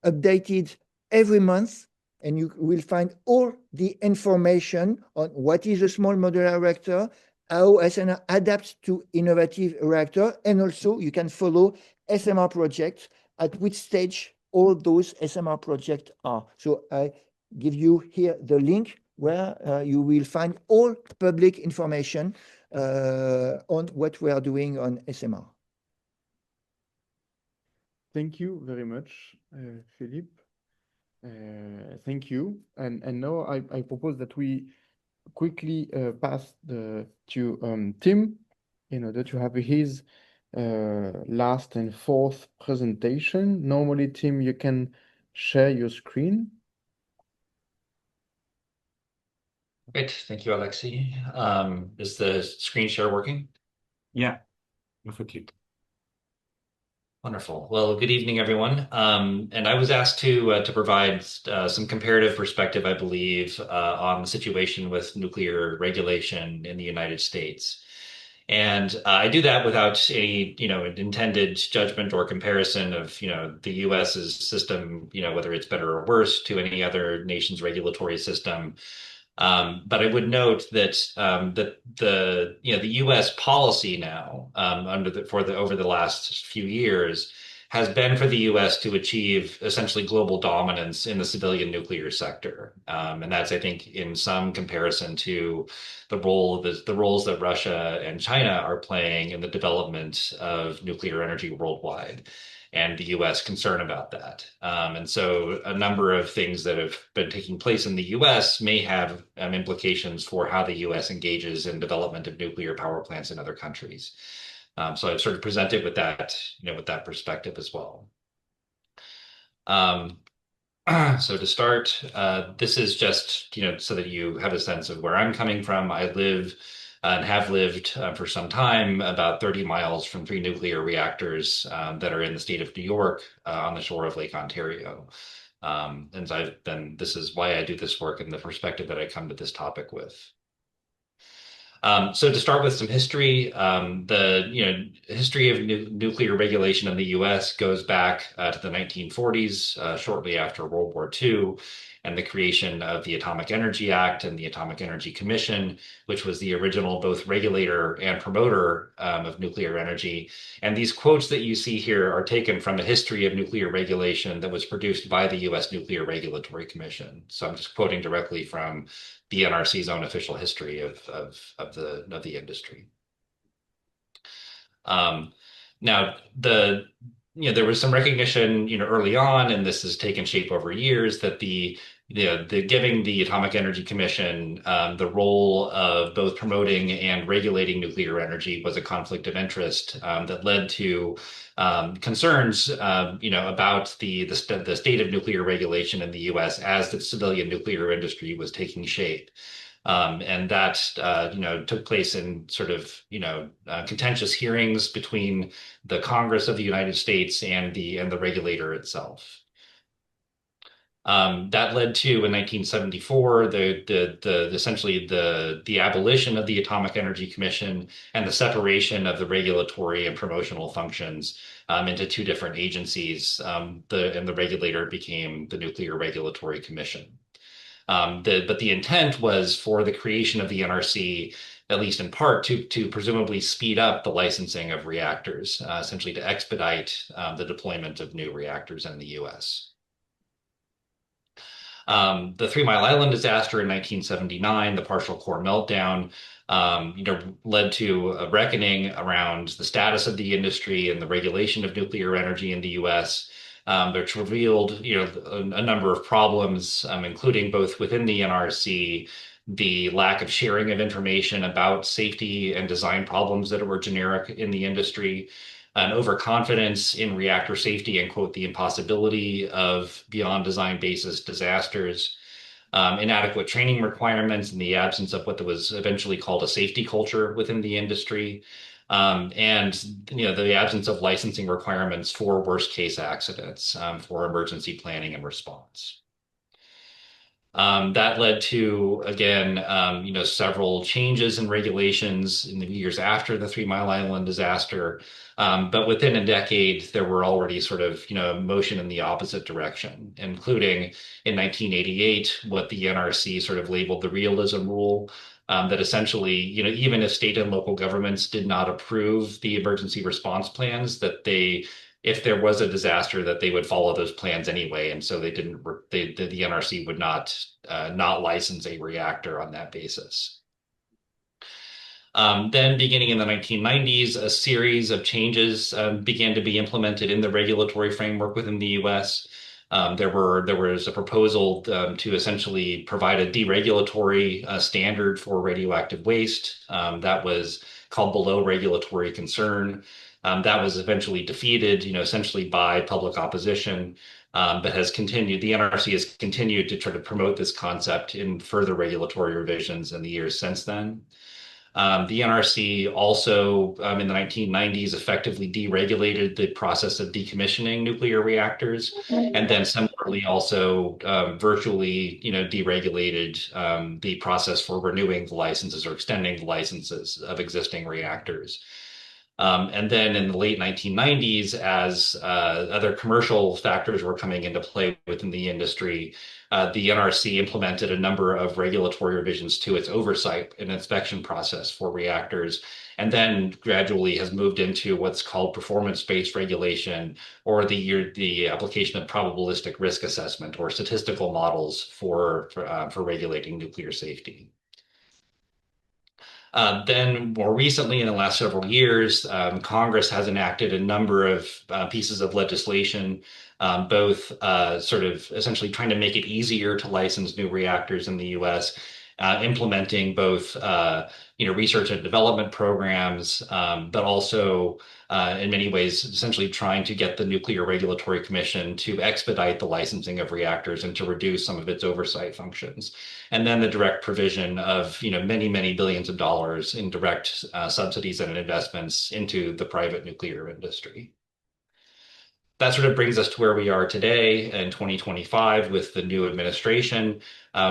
updated every month. and you will find all the information on what is a small modular reactor, how SNR adapts to innovative reactor, and also you can follow SMR projects, at which stage all those SMR projects are. So I give you here the link where you will find all public information on what we are doing on SMR. Thank you very much, Philippe. Thank you. And now I propose that we quickly pass to Tim in order to have his last and fourth presentation. Normally, Tim, you can share your screen. Great. Thank you, Alexi. Is the screen share working? Yeah, perfectly. Wonderful. Well, good evening, everyone. And I was asked to provide some comparative perspective, I believe, on the situation with nuclear regulation in the United States. And I do that without any, intended judgment or comparison of, the U.S.'s system, whether it's better or worse to any other nation's regulatory system. But I would note that the U.S. policy now over the last few years has been for the U.S. to achieve essentially global dominance in the civilian nuclear sector, and that's, I think, in some comparison to the roles that Russia and China are playing in the development of nuclear energy worldwide, and the U.S. concern about that. And so a number of things that have been taking place in the U.S. may have implications for how the U.S. engages in development of nuclear power plants in other countries. So I've sort of presented with that, with that perspective as well. So to start, this is just, so that you have a sense of where I'm coming from. I live and have lived for some time about 30 miles from 3 nuclear reactors that are in the state of New York on the shore of Lake Ontario. And this is why I do this work and the perspective that I come to this topic with. So to start with some history, the history of nuclear regulation in the U.S. goes back to the 1940s, shortly after World War II, and the creation of the Atomic Energy Act and the Atomic Energy Commission, which was the original both regulator and promoter of nuclear energy. And these quotes that you see here are taken from a history of nuclear regulation that was produced by the U.S. Nuclear Regulatory Commission. So I'm just quoting directly from the NRC's own official history of the industry. Now, there was some recognition, early on, and this has taken shape over years, that giving the Atomic Energy Commission the role of both promoting and regulating nuclear energy was a conflict of interest that led to concerns, about the state of nuclear regulation in the U.S. as the civilian nuclear industry was taking shape. And that, took place in sort of, contentious hearings between the Congress of the United States and the regulator itself. That led to, in 1974, essentially the abolition of the Atomic Energy Commission and the separation of the regulatory and promotional functions into 2 different agencies. And the regulator became the Nuclear Regulatory Commission. But the intent was for the creation of the NRC, at least in part, to presumably speed up the licensing of reactors, essentially to expedite the deployment of new reactors in the U.S. The 3 Mile Island disaster in 1979, the partial core meltdown, led to a reckoning around the status of the industry and the regulation of nuclear energy in the U.S., which revealed, a number of problems, including both within the NRC, the lack of sharing of information about safety and design problems that were generic in the industry, an overconfidence in reactor safety and, quote, the impossibility of beyond design basis disasters, inadequate training requirements in the absence of what was eventually called a safety culture within the industry, and the absence of licensing requirements for worst case accidents, for emergency planning and response. That led to, again, several changes in regulations in the years after the 3 Mile Island disaster. But within a decade, there were already sort of, motion in the opposite direction, including in 1988, what the NRC sort of labeled the realism rule, that essentially, even if state and local governments did not approve the emergency response plans, that if there was a disaster, that they would follow those plans anyway, and so the NRC would not license a reactor on that basis. Then, beginning in the 1990s, a series of changes began to be implemented in the regulatory framework within the U.S. There was a proposal to essentially provide a deregulatory standard for radioactive waste that was called below regulatory concern. That was eventually defeated, essentially by public opposition, but has continued. The NRC has continued to try to promote this concept in further regulatory revisions in the years since then. The NRC also, in the 1990s, effectively deregulated the process of decommissioning nuclear reactors, and then similarly also virtually, deregulated the process for renewing the licenses or extending the licenses of existing reactors. And then in the late 1990s, as other commercial factors were coming into play within the industry, the NRC implemented a number of regulatory revisions to its oversight and inspection process for reactors, and then gradually has moved into what's called performance-based regulation, or the application of probabilistic risk assessment or statistical models for regulating nuclear safety. Then more recently, in the last several years, Congress has enacted a number of pieces of legislation, both sort of essentially trying to make it easier to license new reactors in the U.S., implementing both research and development programs, but also in many ways essentially trying to get the Nuclear Regulatory Commission to expedite the licensing of reactors and to reduce some of its oversight functions. And then the direct provision of many, many billions of dollars in direct subsidies and investments into the private nuclear industry. That sort of brings us to where we are today in 2025 with the new administration,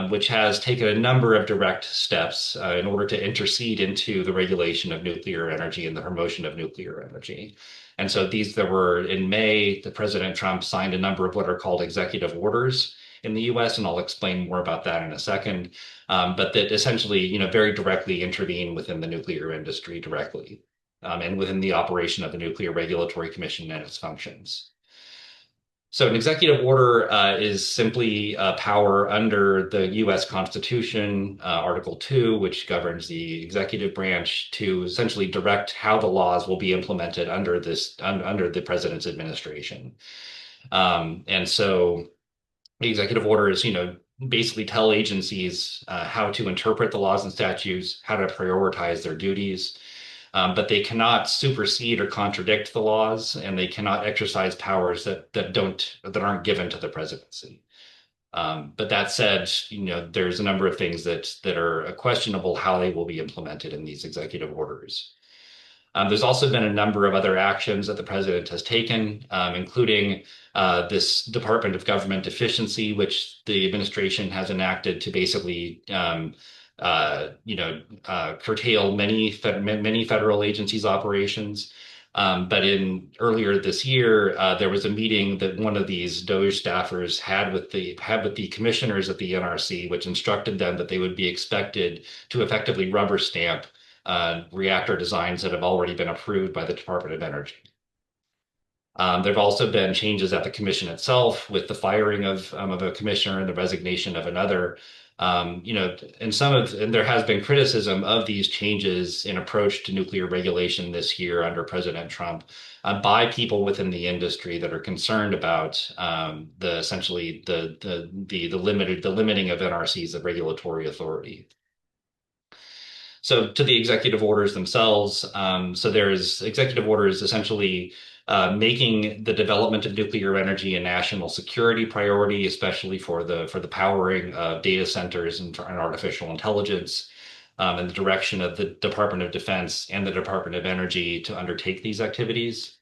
which has taken a number of direct steps in order to intercede into the regulation of nuclear energy and the promotion of nuclear energy. And so there were, in May, President Trump signed a number of what are called executive orders in the US, and I'll explain more about that in a second, but that essentially, very directly intervene within the nuclear industry directly, and within the operation of the Nuclear Regulatory Commission and its functions. So an executive order is simply power under the U.S. Constitution, Article 2, which governs the executive branch, to essentially direct how the laws will be implemented under the president's administration. And so the executive orders, basically tell agencies how to interpret the laws and statutes, how to prioritize their duties. But they cannot supersede or contradict the laws, and they cannot exercise powers that aren't given to the presidency. But that said, there's a number of things that are questionable how they will be implemented in these executive orders. There's also been a number of other actions that the president has taken, including this Department of Government Efficiency, which the administration has enacted to basically curtail many federal agencies' operations. But earlier this year, there was a meeting that one of these DOGE staffers had with the commissioners at the NRC, which instructed them that they would be expected to effectively rubber stamp reactor designs that have already been approved by the Department of Energy. There have also been changes at the commission itself, with the firing of a commissioner and the resignation of another. And there has been criticism of these changes in approach to nuclear regulation this year under President Trump by people within the industry that are concerned about the limiting of NRC's regulatory authority. So to the executive orders themselves, so there's executive orders essentially making the development of nuclear energy a national security priority, especially for the powering of data centers and artificial intelligence, and the direction of the Department of Defense and the Department of Energy to undertake these activities.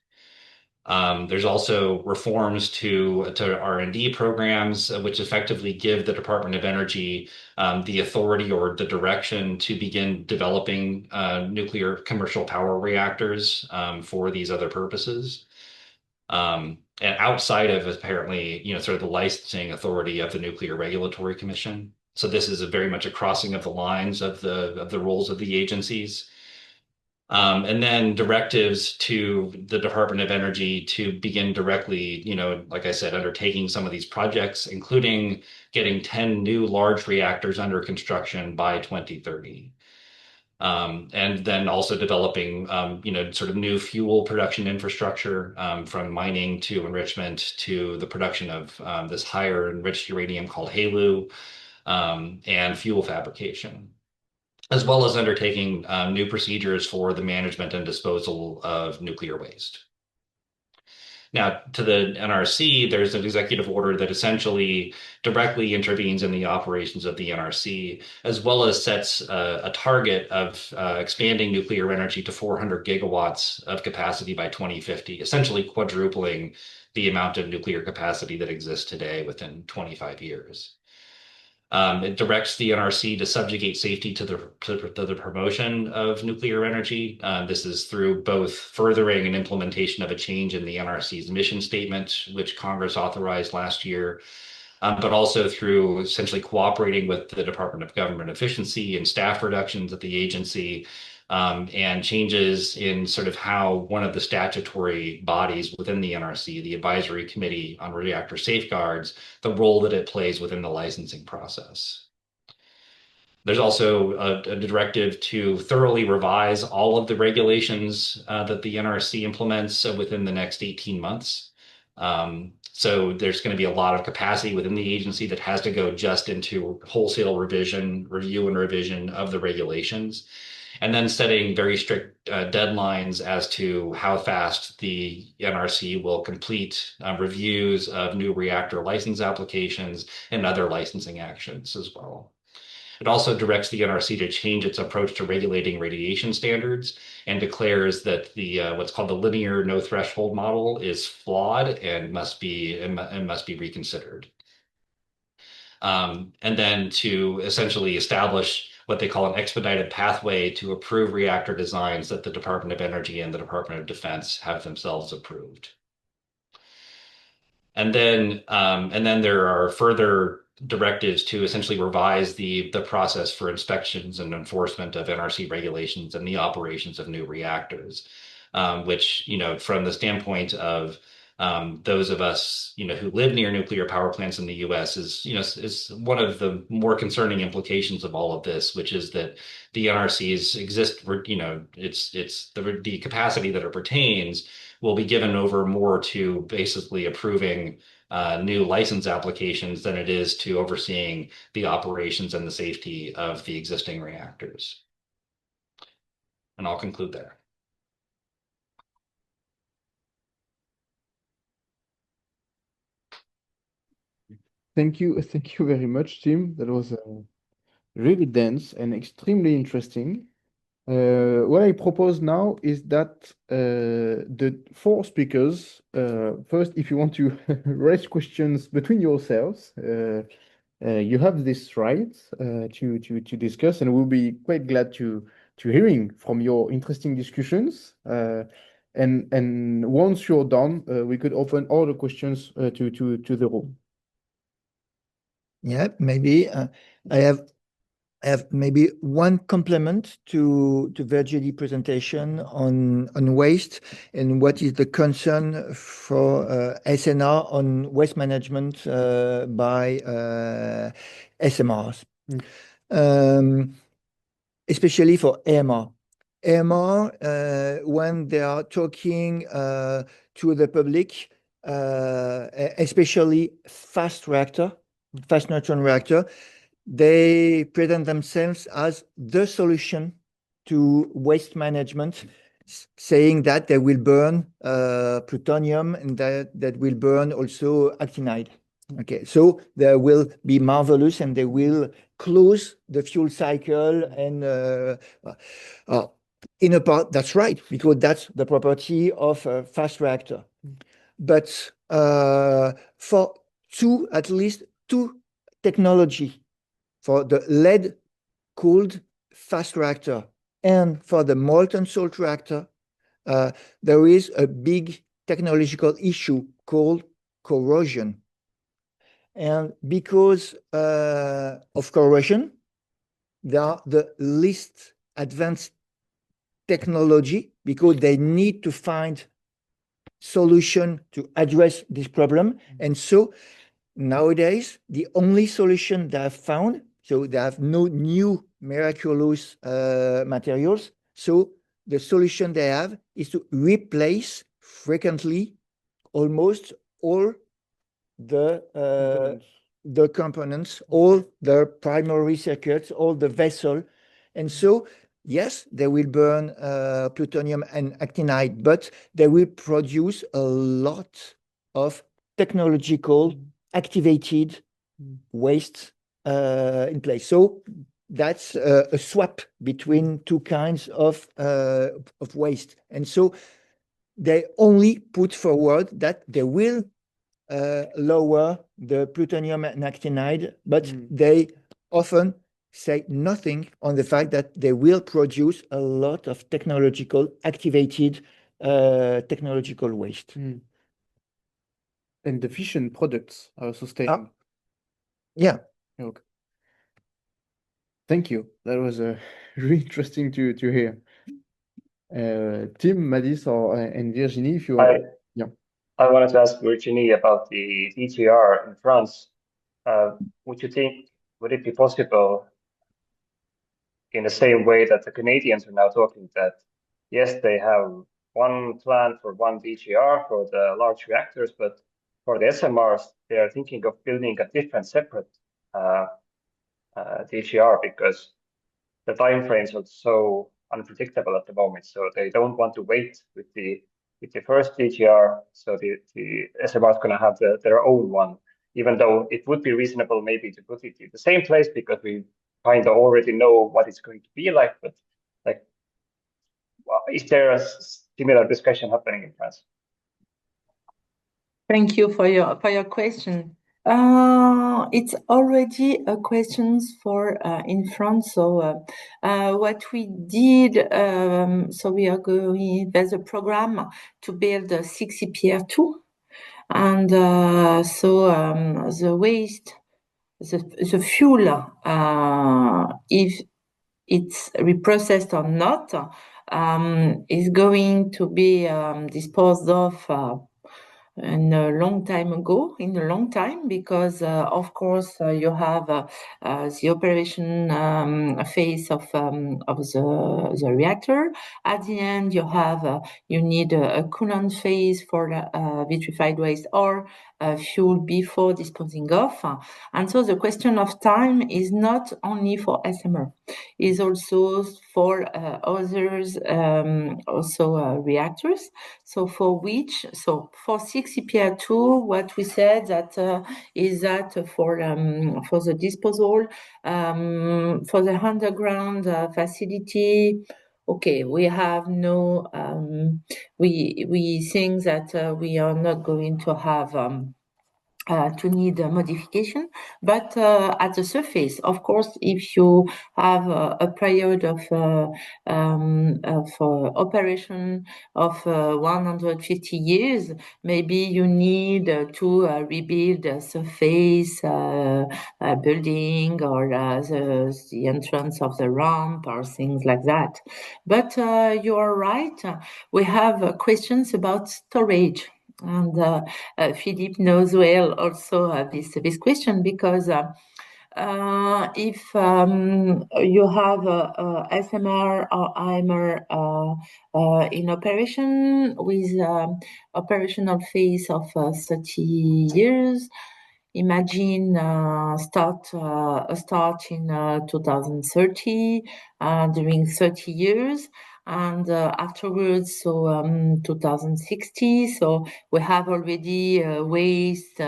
There's also reforms to R&D programs, which effectively give the Department of Energy the authority or the direction to begin developing nuclear commercial power reactors for these other purposes. And outside of apparently, sort of the licensing authority of the Nuclear Regulatory Commission. So this is very much a crossing of the lines of the roles of the agencies. And then directives to the Department of Energy to begin directly, like I said, undertaking some of these projects, including getting 10 new large reactors under construction by 2030. And then also developing, sort of new fuel production infrastructure, from mining to enrichment to the production of this higher enriched uranium called HALEU, and fuel fabrication, as well as undertaking new procedures for the management and disposal of nuclear waste. Now, to the NRC, there's an executive order that essentially directly intervenes in the operations of the NRC, as well as sets a target of expanding nuclear energy to 400 gigawatts of capacity by 2050, essentially quadrupling the amount of nuclear capacity that exists today within 25 years. It directs the NRC to subjugate safety to the promotion of nuclear energy. This is through both furthering and implementation of a change in the NRC's mission statement, which Congress authorized last year, but also through essentially cooperating with the Department of Government Efficiency and staff reductions at the agency, and changes in sort of how one of the statutory bodies within the NRC, the Advisory Committee on Reactor Safeguards, the role that it plays within the licensing process. There's also a directive to thoroughly revise all of the regulations that the NRC implements within the next 18 months. So there's going to be a lot of capacity within the agency that has to go just into wholesale review and revision of the regulations, and then setting very strict deadlines as to how fast the NRC will complete reviews of new reactor license applications and other licensing actions as well. It also directs the NRC to change its approach to regulating radiation standards and declares that the what's called the linear no threshold model is flawed and must be reconsidered. And then to essentially establish what they call an expedited pathway to approve reactor designs that the Department of Energy and the Department of Defense have themselves approved. And then there are further directives to essentially revise the process for inspections and enforcement of NRC regulations and the operations of new reactors, which, from the standpoint of those of us, who live near nuclear power plants in the U.S. is one of the more concerning implications of all of this, which is that the NRCs exist, it's the capacity that it retains will be given over more to basically approving new license applications than it is to overseeing the operations and the safety of the existing reactors. And I'll conclude there. Thank you very much, Tim. That was really dense and extremely interesting. What I propose now is that the four speakers, first, if you want to raise questions between yourselves, you have this right to discuss, and we'll be quite glad to hearing from your interesting discussions. And once you're done, we could open all the questions to the room. Yeah, maybe I have maybe one complement to Virgine presentation on waste and what is the concern for ASNR on waste management by SMRs, especially for AMR. AMR, when they are talking to the public, especially fast neutron reactor, they present themselves as the solution to waste management, saying that they will burn plutonium and that will burn also actinide. Okay, so they will be marvelous and they will close the fuel cycle and in a part, that's right, because that's the property of a fast reactor. but for at least two technology, for the lead-cooled fast reactor and for the molten salt reactor, there is a big technological issue called corrosion. And because of corrosion, they are the least advanced technology because they need to find solution to address this problem. And so nowadays, the only solution they have found, so they have no new miraculous materials. So the solution they have is to replace frequently almost all the components, all the primary circuits, all the vessel. And so, yes, they will burn plutonium and actinide, but they will produce a lot of technological activated waste in place. So that's a swap between two kinds of waste. And so they only put forward that they will lower the plutonium and actinide, but they often say nothing on the fact that they will produce a lot of technological activated technological waste. And the fission products are also staying. Yeah. Okay. Thank you. That was really interesting to hear. Tim, Madis, and Virginie, if you want. I wanted to ask Virginie about the DGR in France. Would it be possible in the same way that the Canadians are now talking that, yes, they have one plan for one DGR for the large reactors, but for the SMRs, they are thinking of building a different separate DGR because the timeframes are so unpredictable at the moment. So they don't want to wait with the first DGR. So the SMR is going to have their own one, even though it would be reasonable maybe to put it in the same place because we kind of already know what it's going to be like. But like, is there a similar discussion happening in France? Thank you for your question. It's already a question for in France. So what we did, so we are going. There's a program to build a 6CPR2, and so the waste, the fuel, if it's reprocessed or not, is going to be disposed of. In a long time, because of course you have the operation phase of the reactor. At the end, you need a coolant phase for vitrified waste or fuel before disposing of. And so the question of time is not only for SMR, is also for others, also reactors. So for 6CPR2, what we said that is that for the disposal, for the underground facility, okay, we have no, we think that we are not going to have to need a modification, but at the surface, of course, if you have a period of operation of 150 years, maybe you need to rebuild a surface building or the entrance of the ramp or things like that. But you are right. We have questions about storage. And Philippe knows well also this question, because if you have a SMR or AMR in operation with operational phase of 30 years, imagine start in 2030 during 30 years. And afterwards, so 2060, so we have already waste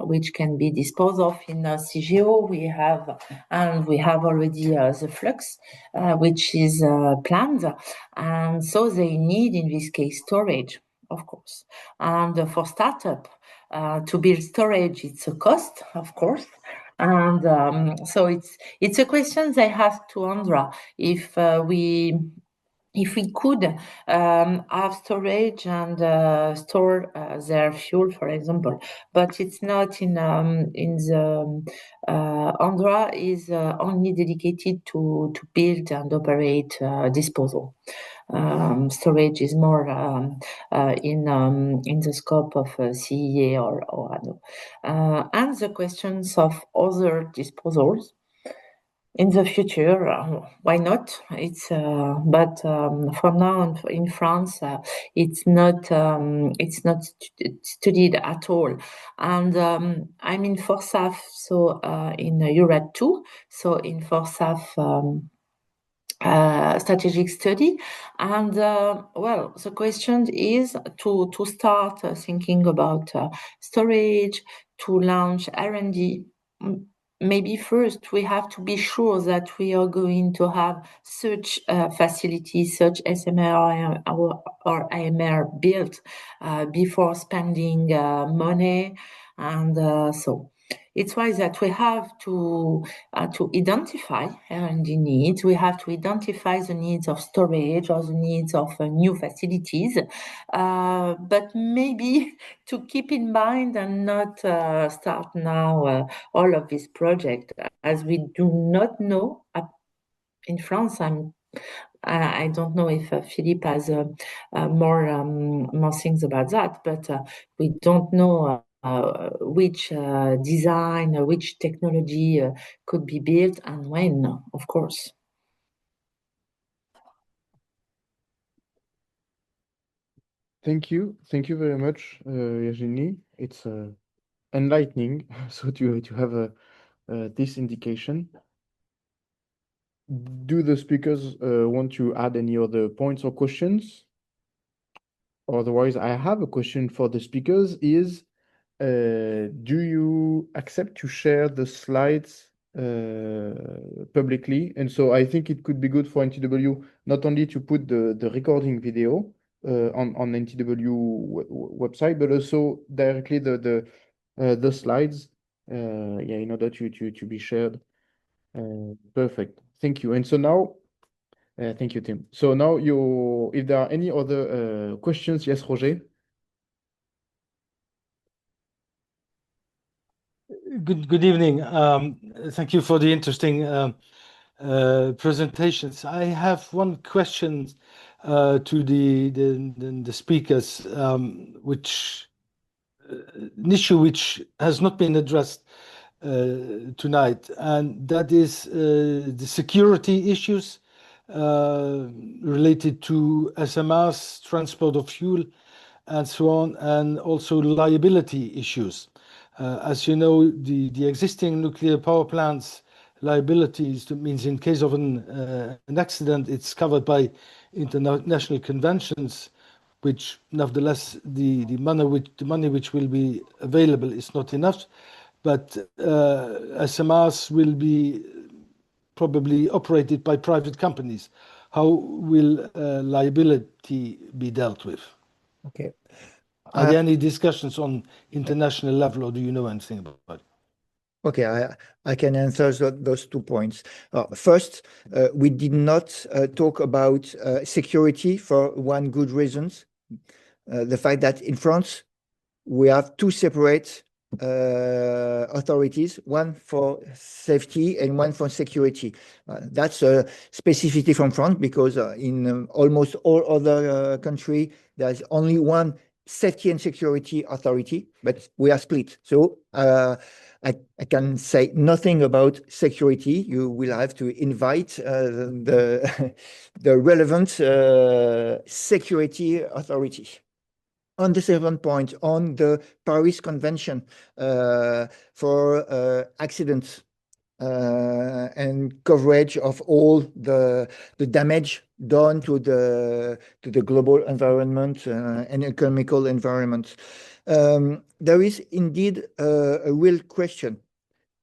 which can be disposed of in CGO. We have already the flux, which is planned, and so they need in this case storage. of course. And for startup, to build storage, it's a cost, of course. And so it's a question they have to ANDRA if we could have storage and store their fuel, for example, but it's not in the ANDRA is only dedicated to build and operate disposal. Storage is more in the scope of CEA or ANO. And the questions of other disposals in the future, why not? It's but for now in France, it's not studied at all. And I'm in FORSAF, so in URAT 2, so in FORSAF strategic study. And well, the question is to start thinking about storage, to launch R&D. Maybe first we have to be sure that we are going to have such facilities, such SMR or AMR built before spending money. And so it's why that we have to identify R&D needs. We have to identify the needs of storage or the needs of new facilities, but maybe to keep in mind and not start now all of this project, as we do not know. In France, I don't know if Philippe has more things about that, but we don't know which design, which technology could be built and when, of course. Thank you very much, Virginie. It's enlightening so to have this indication. Do the speakers want to add any other points or questions? Otherwise, I have a question for the speakers is, do you accept to share the slides publicly? And so I think it could be good for NTW not only to put the recording video on NTW website, but also directly the slides, yeah, in order to be shared. Perfect. Thank you. And so now, thank you, Tim. So now if there are any other questions, yes, Roger? Good evening. Thank you for the interesting presentations. I have one question to the speakers, which an issue which has not been addressed tonight, and that is the security issues related to SMRs, transport of fuel, and so on, and also liability issues. As you know, the existing nuclear power plants liabilities means in case of an accident, it's covered by international conventions, which nevertheless the money which will be available is not enough. But SMRs will be probably operated by private companies. How will liability be dealt with? Okay. Are there any discussions on international level, or do you know anything about it? Okay, I can answer those 2 points. First, we did not talk about security for one good reason. The fact that in France, we have 2 separate authorities, one for safety and one for security. That's a specificity from France, because in almost all other countries, there's only one safety and security authority, but we are split. So I can say nothing about security. You will have to invite the relevant security authority. On the second point, on the Paris Convention for accidents and coverage of all the damage done to the global environment and economical environment. There is indeed a real question.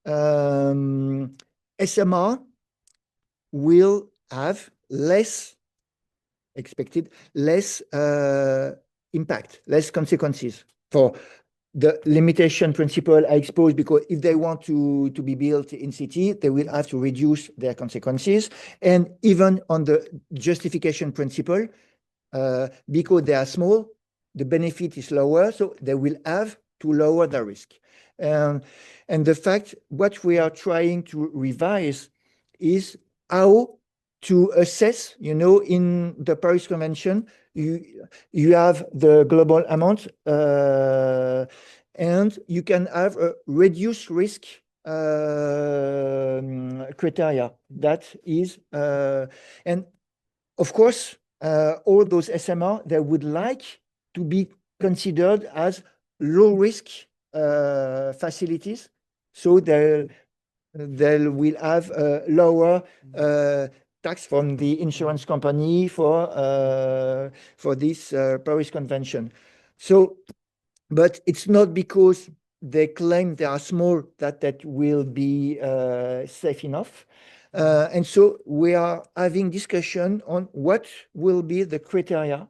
SMR will have less impact, less consequences for the limitation principle I exposed, because if they want to be built in city, they will have to reduce their consequences. And even on the justification principle, because they are small, the benefit is lower, so they will have to lower the risk. And the fact, what we are trying to revise is how to assess, in the Paris Convention, you have the global amount, and you can have a reduced risk criteria. That is, and of course, all those SMR, they would like to be considered as low risk facilities, so they will have a lower tax from the insurance company for this Paris Convention. So, but it's not because they claim they are small that will be safe enough. And so we are having discussion on what will be the criteria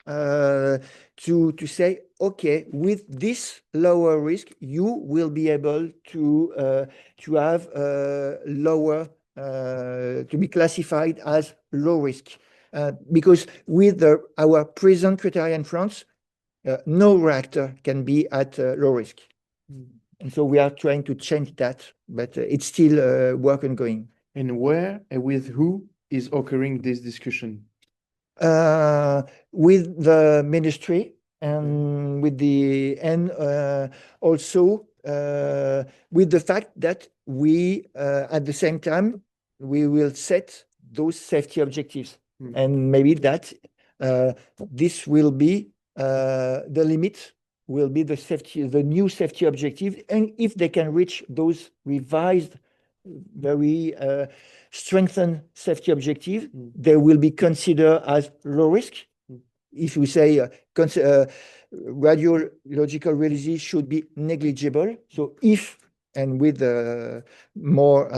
to say, okay, with this lower risk, you will be able to have lower, to be classified as low risk. Because with our present criteria in France, no reactor can be at low risk. And so we are trying to change that, but it's still work ongoing. And where and with who is occurring this discussion? With the ministry and with also with the fact that we at the same time we will set those safety objectives, and maybe that this will be the limit, will be the new safety objective, and if they can reach those revised, very strengthened safety objective, they will be considered as low risk. If we say radiological release should be negligible, so if, and with more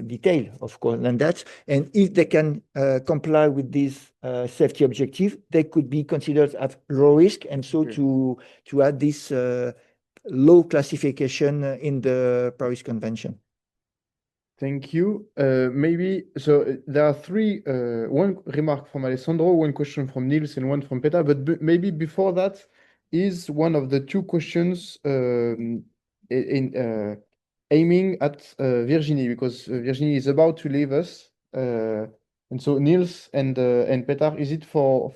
detail, of course, than that, and if they can comply with this safety objective, they could be considered as low risk, and so to add this low classification in the Paris Convention. Thank you. Maybe, so there are three, one remark from Alessandro, one question from Niels, and one from Peter, but maybe before that is one of the two questions aiming at Virginie, because Virginie is about to leave us. And so Niels and Peter, is it for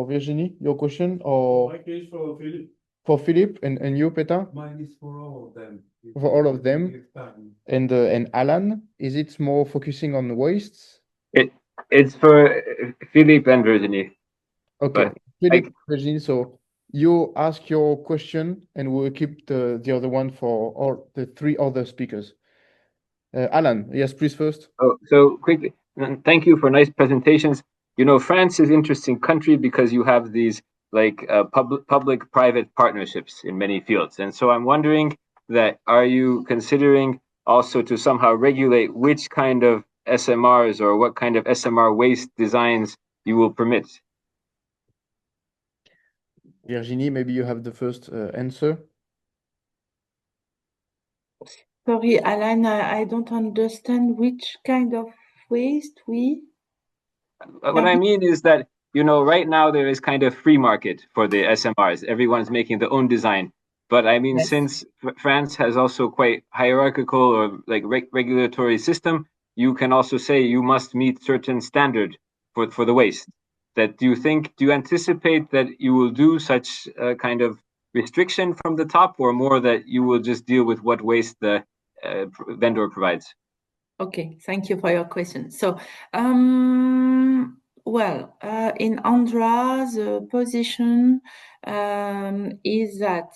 Virginie, your question, or? My case for Philippe. For Philippe, and you, Peter? Mine is for all of them. For all of them. And Alan, is it more focusing on wastes? It's for Philippe and Virginie. Okay, Philippe, Virginie, so you ask your question and we'll keep the other one for all the three other speakers. Alan, yes, please first. Oh, so quickly, thank you for nice presentations. You know, France is an interesting country because you have these like public-private partnerships in many fields. And so I'm wondering that, are you considering also to somehow regulate which kind of SMRs or what kind of SMR waste designs you will permit? Virginie, maybe you have the first answer. Sorry, Alan, I don't understand which kind of waste we... What I mean is that, you know, right now there is kind of free market for the SMRs. Everyone's making their own design. But I mean, Yes. since France has also quite hierarchical or like regulatory system, you can also say you must meet certain standard for the waste. That do you anticipate that you will do such a kind of restriction from the top, or more that you will just deal with what waste the vendor provides? Okay, thank you for your question. So, well, in ANDRA, the position is that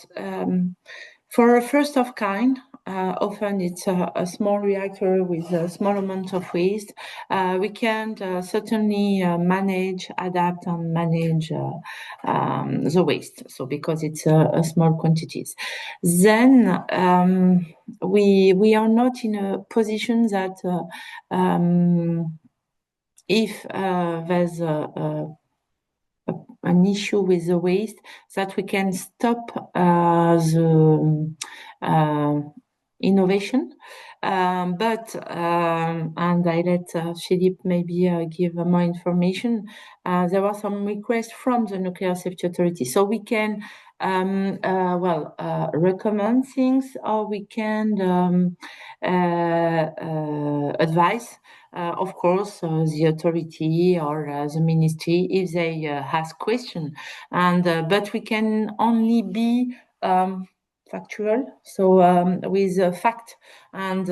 for a first of kind, often it's a small reactor with a small amount of waste. We can certainly manage, adapt, and manage the waste. So because it's a small quantities, then we are not in a position that if there's an an issue with the waste, that we can stop the innovation. And I let Philippe maybe give more information. There was some requests from the Nuclear Safety Authority, so we can recommend things, or we can advise, of course, the authority or the ministry if they ask question, and but we can only be factual, so with fact, and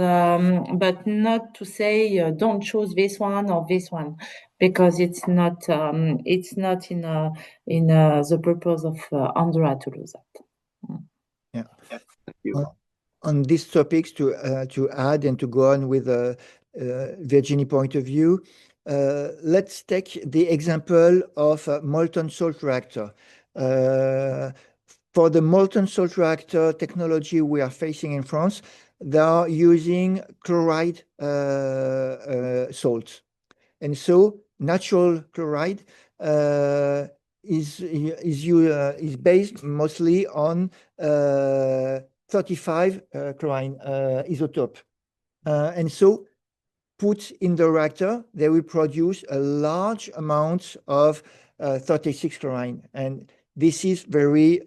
but not to say don't choose this one or this one, because it's not in the purpose of ANDRA to do that. Yeah. Thank you. On these topics, to add and to go on with Virginie point of view, let's take the example of a molten salt reactor. For the molten salt reactor technology we are facing in France, they are using chloride salts. And so natural chloride is based mostly on 35 chlorine isotope. And so put in the reactor, they will produce a large amount of 36 chlorine. And this is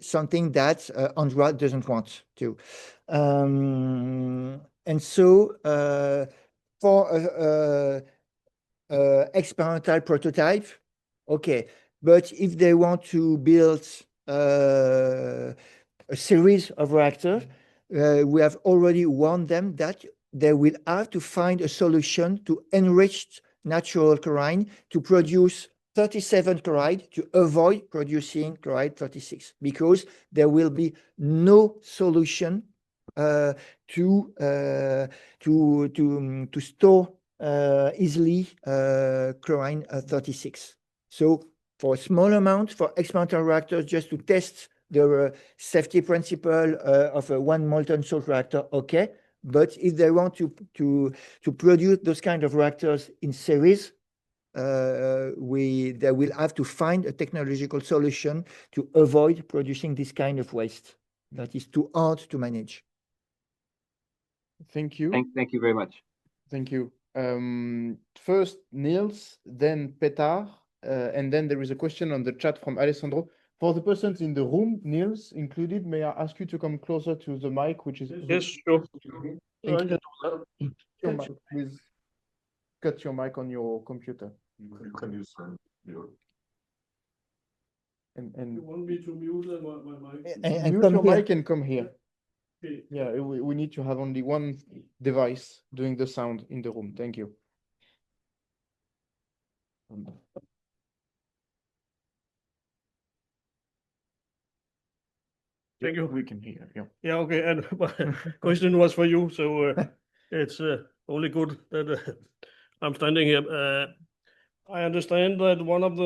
something that ANDRA doesn't want to. And so for experimental prototype, okay. But if they want to build a series of reactors, we have already warned them that they will have to find a solution to enrich natural chlorine to produce 37 chloride to avoid producing chloride 36, because there will be no solution to store easily chlorine 36. So for a small amount, for experimental reactors, just to test the safety principle of a one molten salt reactor, okay. But if they want to produce those kind of reactors in series, they will have to find a technological solution to avoid producing this kind of waste that is too hard to manage. Thank you. Thank you very much. Thank you. First Niels, then Petar, and then there is a question on the chat from Alessandro. For the persons in the room, Niels included, may I ask you to come closer to the mic, which is... Yes, sure. Thank you. Your mic, please cut your mic on your computer. You can use your... And You want me to mute my mic? mute come your here. mic and come here. Okay. Yeah, we need to have only one device doing the sound in the room. Thank you. Thank you. We can hear. Yeah. Yeah, okay. And my question was for you, so it's only good that I'm standing here. I understand that one of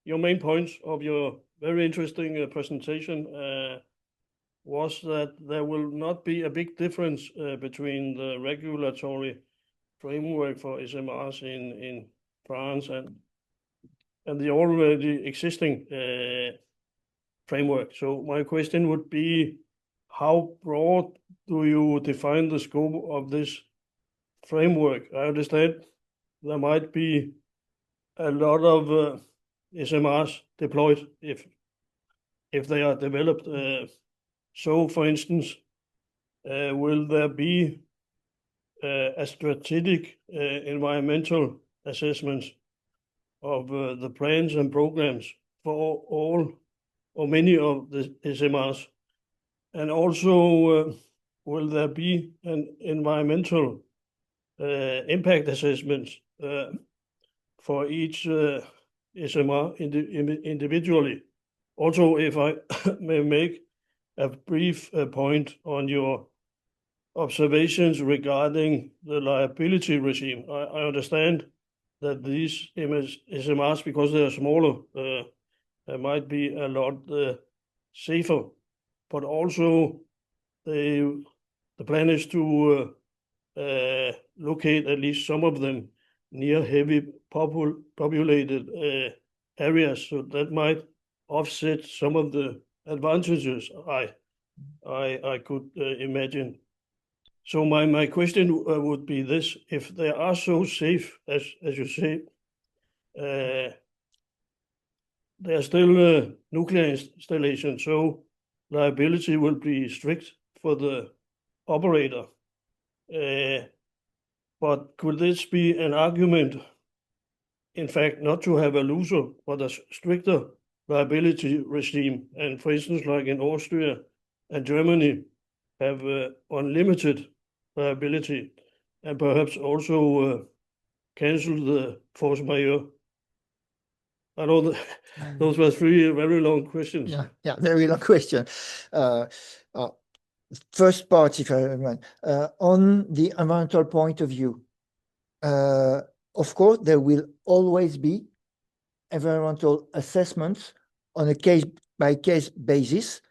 your main points of your very interesting presentation was that there will not be a big difference between the regulatory framework for SMRs in France and the already existing framework. So my question would be, how broad do you define the scope of this framework? I understand there might be a lot of SMRs deployed if they are developed. So, for instance, will there be a strategic environmental assessment of the plans and programs for all or many of the SMRs? And also, will there be an environmental impact assessment for each SMR individually? Also, if I may make a brief point on your observations regarding the liability regime. I understand that these SMRs, because they are smaller, might be a lot safer, but also the plan is to locate at least some of them near heavy populated areas, so that might offset some of the advantages I could imagine. So my question would be this: if they are so safe as you say, they are still nuclear installations, so liability will be strict for the operator. But could this be an argument, in fact, not to have a looser but a stricter liability regime? And for instance, like in Austria and Germany, have unlimited liability, and perhaps also cancel the force majeure. I know that those were three very long questions. Yeah, very long question. First part, if I remember, on the environmental point of view, of course, there will always be environmental assessments on a case-by-case basis,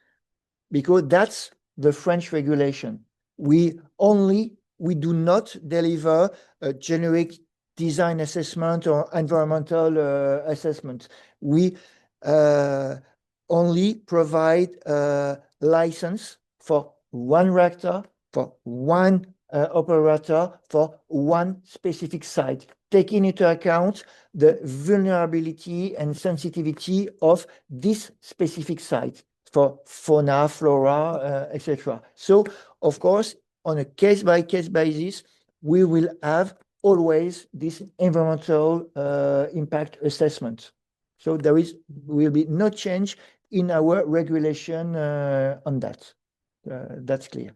because that's the French regulation. We do not deliver a generic design assessment or environmental assessment. We only provide a license for one reactor, for one operator, for one specific site, taking into account the vulnerability and sensitivity of this specific site for fauna, flora, etc. So, of course, on a case-by-case basis, we will have always this environmental impact assessment. So there will be no change in our regulation on that. That's clear.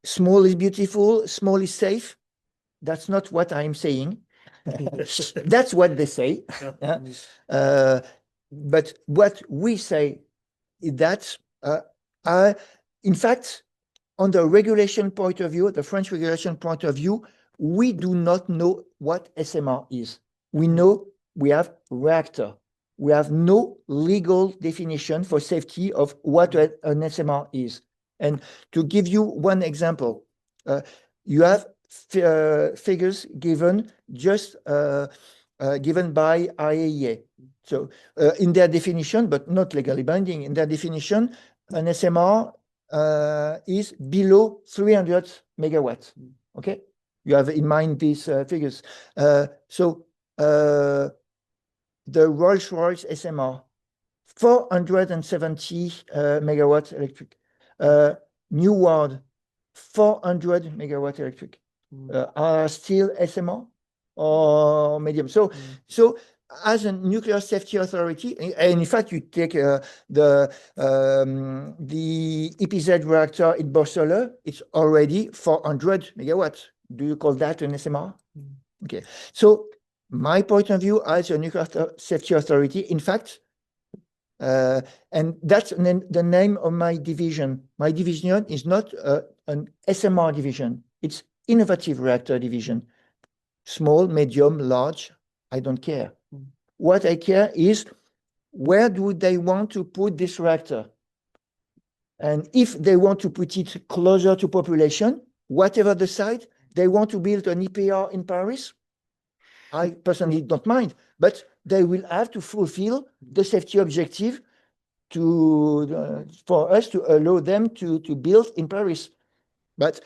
Small is beautiful, small is safe. That's not what I'm saying. That's what they say. But what we say is that, in fact, on the regulation point of view, the French regulation point of view, we do not know what SMR is. We know we have reactor. We have no legal definition for safety of what an SMR is. And to give you one example, you have figures given given by IAEA. So in their definition, but not legally binding, in their definition, an SMR is below 300 megawatts. Okay, you have in mind these figures. So the Rolls-Royce SMR, 470 megawatts electric. New World, 400 megawatt electric. Are still SMR or medium? So as a nuclear safety authority, and in fact, you take the EPZ reactor in Borssele, it's already 400 megawatts. Do you call that an SMR? Okay. So my point of view as a nuclear safety authority, in fact, and that's the name of my division. My division is not an SMR division. It's innovative reactor division. Small, medium, large, I don't care. What I care is, where do they want to put this reactor? And if they want to put it closer to population, whatever the site, they want to build an EPR in Paris, I personally don't mind, but they will have to fulfill the safety objective for us to allow them to build in Paris. But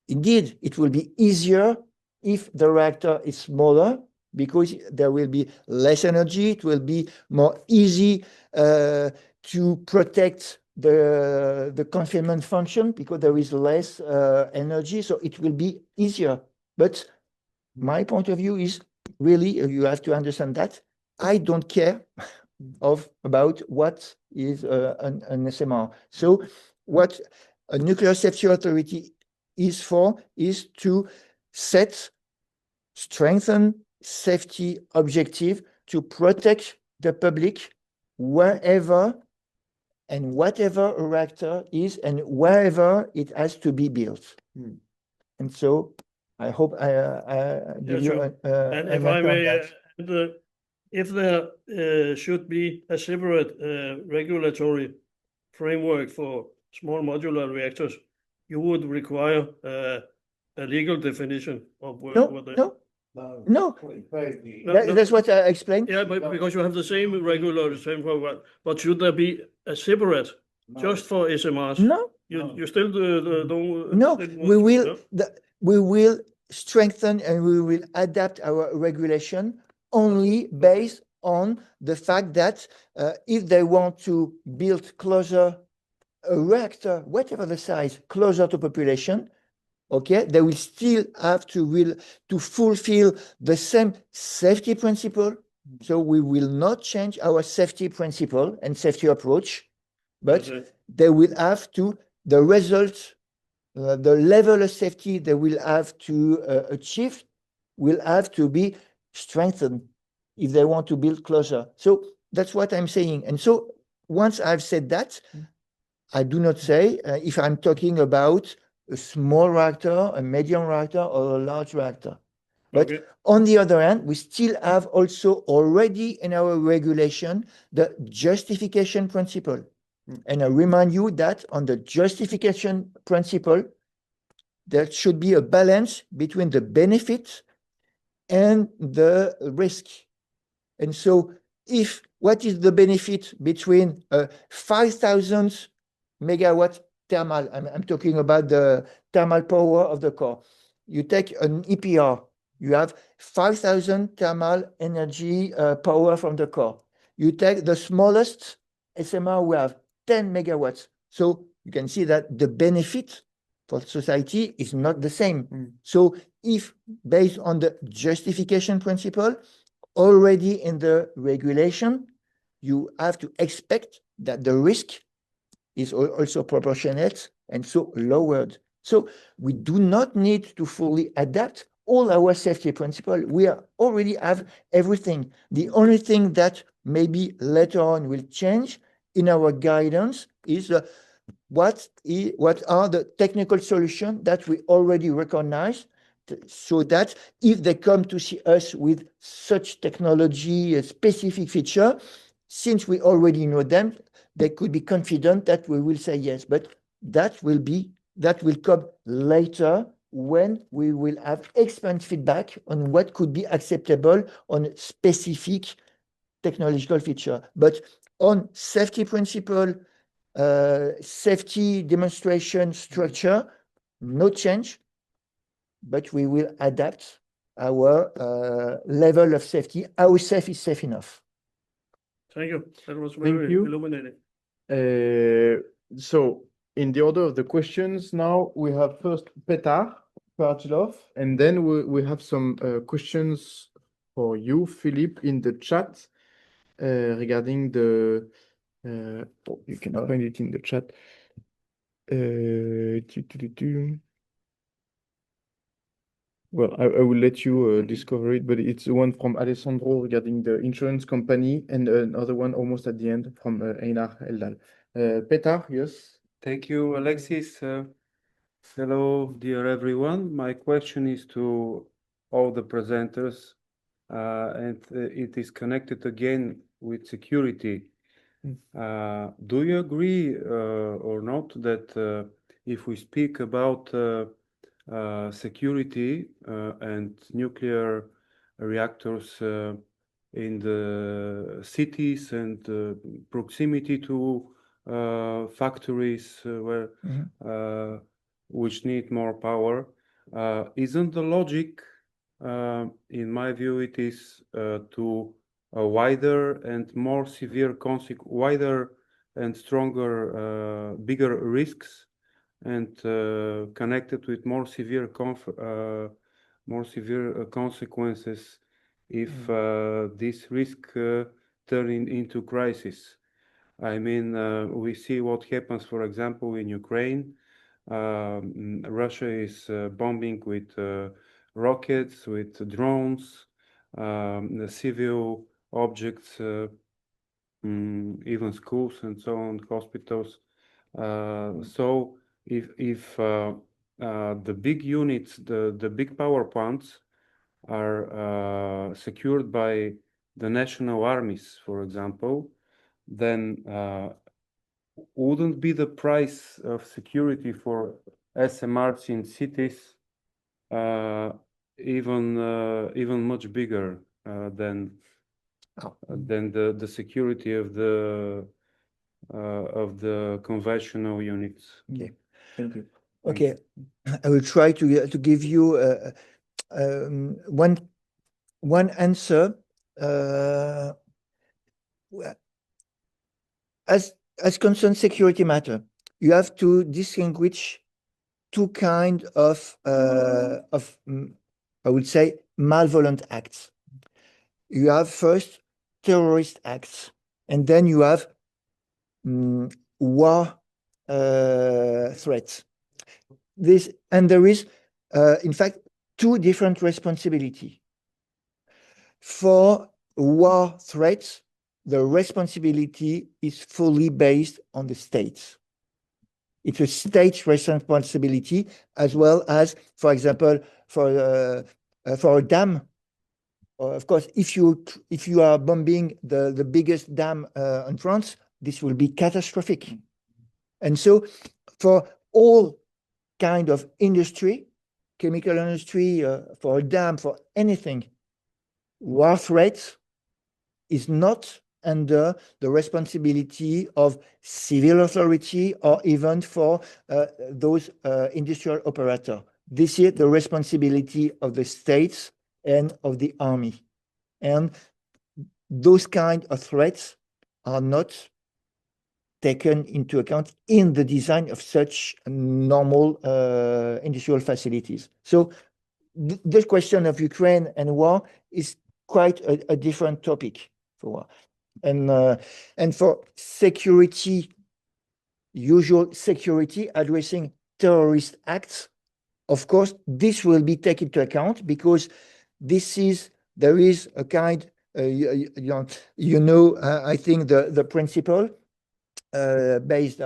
indeed, it will be easier if the reactor is smaller, because there will be less energy. It will be more easy to protect the confinement function, because there is less energy. So it will be easier. But my point of view is, really, you have to understand that I don't care about what is an SMR. So what a nuclear safety authority is for is to strengthen safety objective to protect the public wherever and whatever a reactor is and wherever it has to be built. And so I hope I give you and if I may, if there should be a separate regulatory framework for small modular reactors, you would require a legal definition of what No, that's what I explained. Yeah, but because you have the same regular, the same program, but should there be a separate just for SMRs? No, You still don't. no, still we want will we will strengthen and we will adapt our regulation only based on the fact that if they want to build closer a reactor, whatever the size, closer to population, okay, they will still have to fulfill the same safety principle. So we will not change our safety principle and safety approach, but Okay. they will have to, the result, the level of safety they will have to achieve will have to be strengthened if they want to build closer. So that's what I'm saying. And so once I've said that, I do not say if I'm talking about a small reactor, a medium reactor, or a large reactor. But Okay. on the other hand, we still have also already in our regulation the justification principle. And I remind you that on the justification principle, there should be a balance between the benefit and the risk. And so if what is the benefit between 5,000 megawatt thermal, I'm talking about the thermal power of the core. You take an EPR, you have 5,000 thermal energy power from the core. You take the smallest SMR, we have 10 megawatts. So you can see that the benefit for society is not the same. So if based on the justification principle, already in the regulation, you have to expect that the risk is also proportionate and so lowered. So we do not need to fully adapt all our safety principle. We already have everything. The only thing that maybe later on will change in our guidance is what are the technical solutions that we already recognize, so that if they come to see us with such technology, a specific feature, since we already know them, they could be confident that we will say yes. But that will come later when we will have expert feedback on what could be acceptable on a specific technological feature. But on safety principle, safety demonstration structure, no change, but we will adapt our level of safety. How safe is safe enough? Thank you. That was Thank very you. illuminating. So in the order of the questions now, we have first Petar Partilov, and then we have some questions for you, Philippe, in the chat regarding the, you can find it in the chat. Well, I will let you discover it, but it's the one from Alessandro regarding the insurance company, and another one almost at the end from Einar Eldal. Petar, yes? Thank you, Alexis. Hello, dear everyone. My question is to all the presenters, and it is connected again with security. Do you agree or not that if we speak about security and nuclear reactors in the cities and proximity to factories where which need more power, isn't the logic, in my view, it is to a wider and more severe wider and stronger, bigger risks, and connected with more severe consequences if this risk turn into crisis. I mean, we see what happens, for example, in Ukraine. Russia is bombing with rockets, with drones, the civil objects, even schools and so on, hospitals. So if the big units, the big power plants are secured by the national armies, for example, then wouldn't be the price of security for SMRs in cities even much bigger than the security of the conventional units. Okay. Thank you. Okay, I will try to give you one answer. As concerns security matter, you have to distinguish two kind of I would say malevolent acts. You have first terrorist acts, and then you have war threats. There is, in fact, two different responsibility. For war threats, the responsibility is fully based on the states. It's a state responsibility, as well as, for example, for a dam. Of course, if you are bombing the biggest dam in France, this will be catastrophic. And so, for all kind of industry, chemical industry, for a dam, for anything, war threats is not under the responsibility of civil authority or even for those industrial operator. This is the responsibility of the states and of the army. And those kind of threats are not taken into account in the design of such normal industrial facilities. So the question of Ukraine and war is quite a different topic for war. And for security, usual security addressing terrorist acts, of course, this will be taken into account because there is a kind, I think the principle based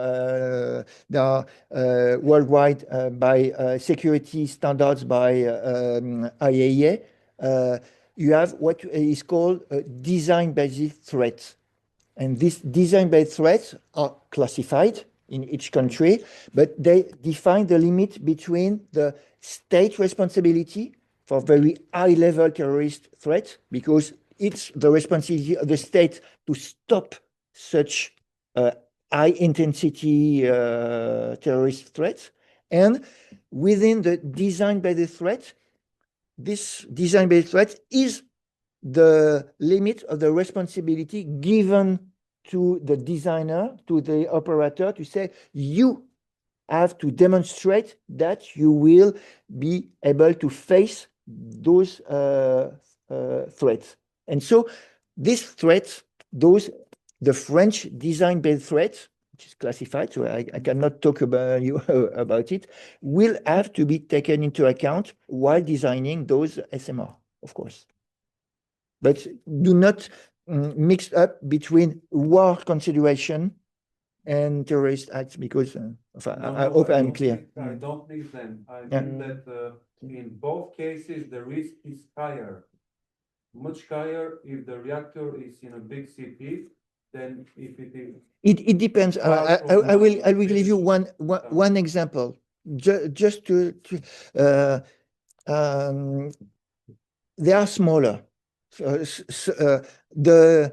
worldwide by security standards by IAEA. You have what is called design-based threats. And these design-based threats are classified in each country, but they define the limit between the state responsibility for very high-level terrorist threats, because it's the responsibility of the state to stop such high-intensity terrorist threats. And within the design-based threat, this design-based threat is the limit of the responsibility given to the designer, to the operator, to say, you have to demonstrate that you will be able to face those threats. And so these threats, the French design-based threats, which is classified, so I cannot talk about about it, will have to be taken into account while designing those SMR, of course. But do not mix up between war consideration and terrorist acts, because I hope I'm clear. I don't mix them. I mean that in both cases, the risk is higher, much higher if the reactor is in a big city than if it is. It depends. I will give you one example, just to they are smaller. The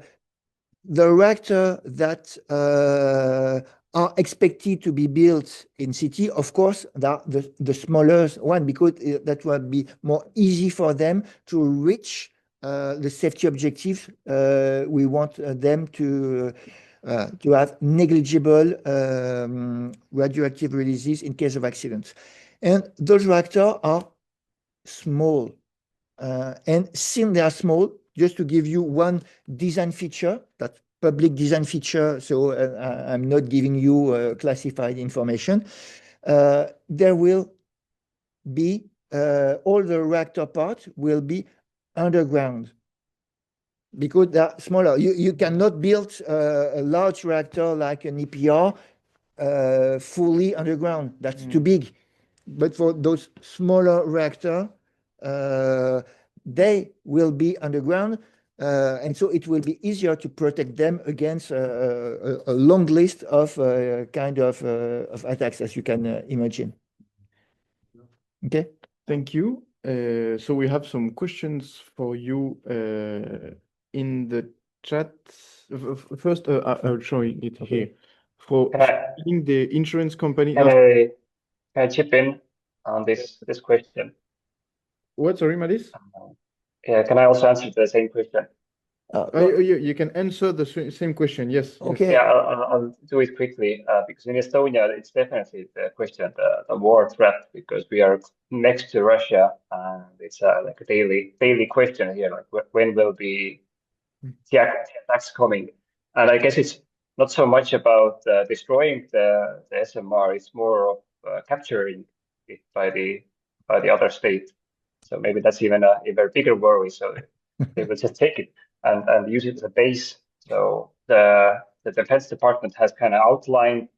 reactor that are expected to be built in city, of course, the smaller one, because that would be more easy for them to reach the safety objective. We want them to have negligible radioactive releases in case of accidents. And those reactors are small. And since they are small, just to give you one design feature, that public design feature, so I'm not giving you classified information, there will be, all the reactor parts will be underground, because they are smaller. You cannot build a large reactor like an EPR fully underground. That's too big. But for those smaller reactors, they will be underground, and so it will be easier to protect them against a long list of kind of attacks, as you can imagine. Okay. Thank you. So we have some questions for you in the chat. First, I'll show it here. For Can the insurance company. I chip in on this question? What? Sorry, Madis? Yeah, can I also answer the same question? You can answer the same question. Yes. Okay. Yeah, I'll do it quickly because in Estonia, it's definitely the question, the war threat, because we are next to Russia, and it's like a daily question here, like when will the attacks coming? And I guess it's not so much about destroying the SMR; it's more of capturing it by the other state. So maybe that's even a very bigger worry. So they will just take it and use it as a base. So the Defense Department has kind of outlined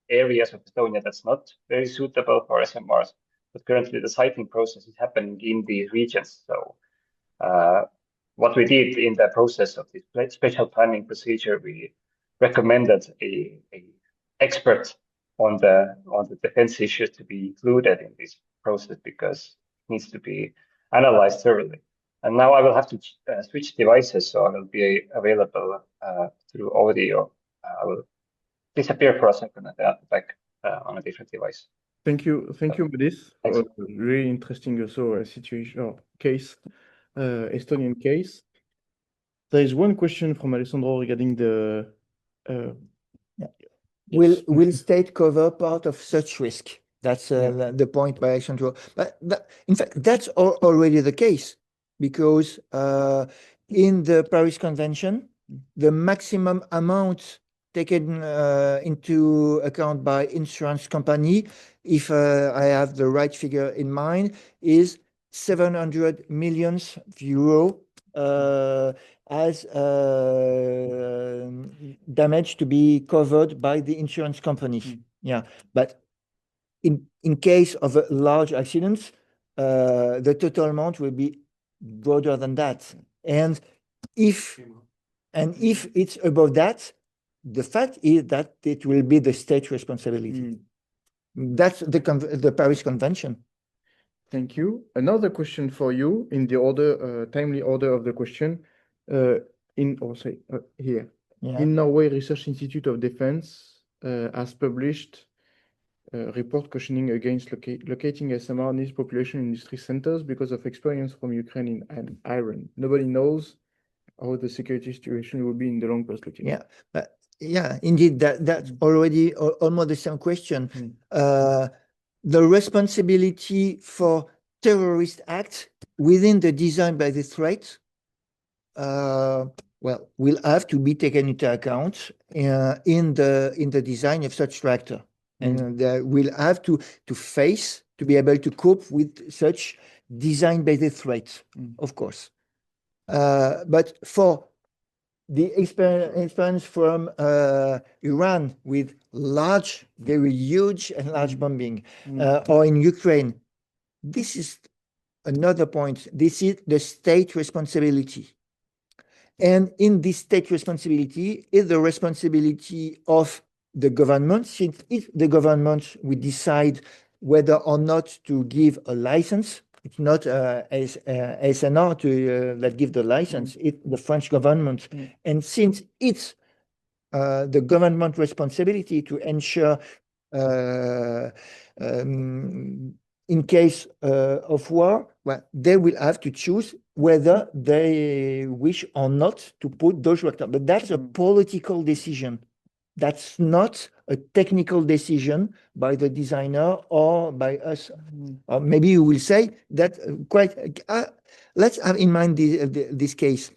areas of Estonia that's not very suitable for SMRs, but currently the siting process is happening in these regions. So what we did in the process of this special planning procedure, we recommended a expert on the defense issues to be included in this process because it needs to be analyzed thoroughly. And now I will have to switch devices, so I will be available through audio. I will disappear for a second and then I'll be back on a different device. Thank you, Madis. Really interesting also situation or case, Estonian case. There is one question from Alessandro regarding the. Will state cover part of such risk? That's the point by Alessandro. But in fact, that's already the case because in the Paris Convention, the maximum amount taken into account by insurance company, if I have the right figure in mind, is 700 million euro as damage to be covered by the insurance company. Yeah, but in case of a large accident, the total amount will be broader than that. And if it's above that, the fact is that it will be the state responsibility. That's the Paris Convention. Thank you. Another question for you in the order, timely order of the question. Here. Yeah. In Norway, Research Institute of Defense has published a report cautioning against locating SMR niche population industry centers because of experience from Ukraine and Iran. Nobody knows how the security situation will be in the long perspective. Yeah, yeah, indeed. That's already almost the same question. The responsibility for terrorist acts within the design by the threat, well, will have to be taken into account in the design of such reactor, and we'll have to be able to cope with such design by the threat, of course. But for the experience from Iran with very huge and large bombing, or in Ukraine, this is another point. This is the state responsibility. And in this state responsibility is the responsibility of the government, since if the government will decide whether or not to give a license, it's not ASNR that give the license, it's the French government. And since it's the government responsibility to ensure in case of war, well, they will have to choose whether they wish or not to put those reactors. But that's a political decision. That's not a technical decision by the designer or by us. Or maybe you will say that let's have in mind this case.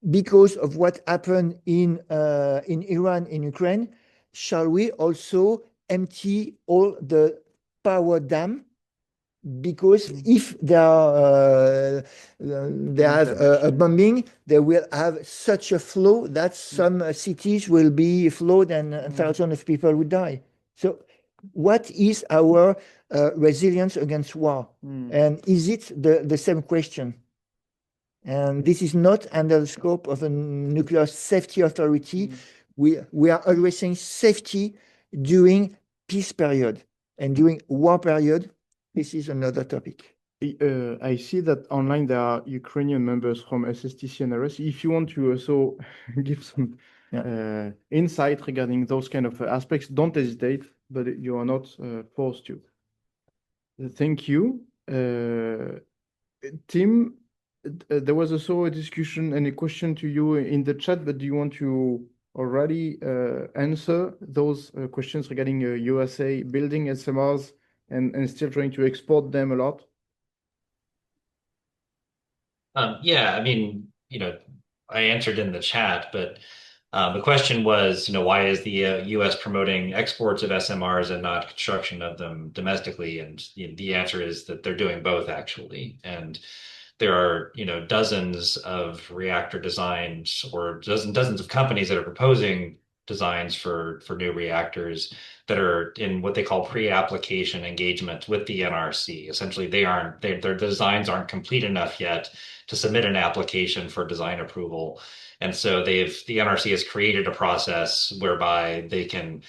Because of what happened in Iran, in Ukraine, shall we also empty all the power dam? Because if they have a bombing, they will have such a flow that some cities will be flooded and thousands of people will die. So what is our resilience against war? And is it the same question? And this is not under the scope of a nuclear safety authority. We are addressing safety during peace period, and during war period, this is another topic. I see that online there are Ukrainian members from SSTC and NIRS. If you want to also give some insight regarding those kind of aspects, don't hesitate, but you are not forced to. Thank you. Tim, there was also a discussion and a question to you in the chat, but do you want to already answer those questions regarding USA building SMRs and still trying to export them a lot? Yeah, I mean, I answered in the chat, but the question was, why is the U.S. promoting exports of SMRs and not construction of them domestically? And the answer is that they're doing both, actually. And there are, dozens of reactor designs or dozens of companies that are proposing designs for new reactors that are in what they call pre-application engagement with the NRC. Essentially, their designs aren't complete enough yet to submit an application for design approval. And so the NRC has created a process whereby they can,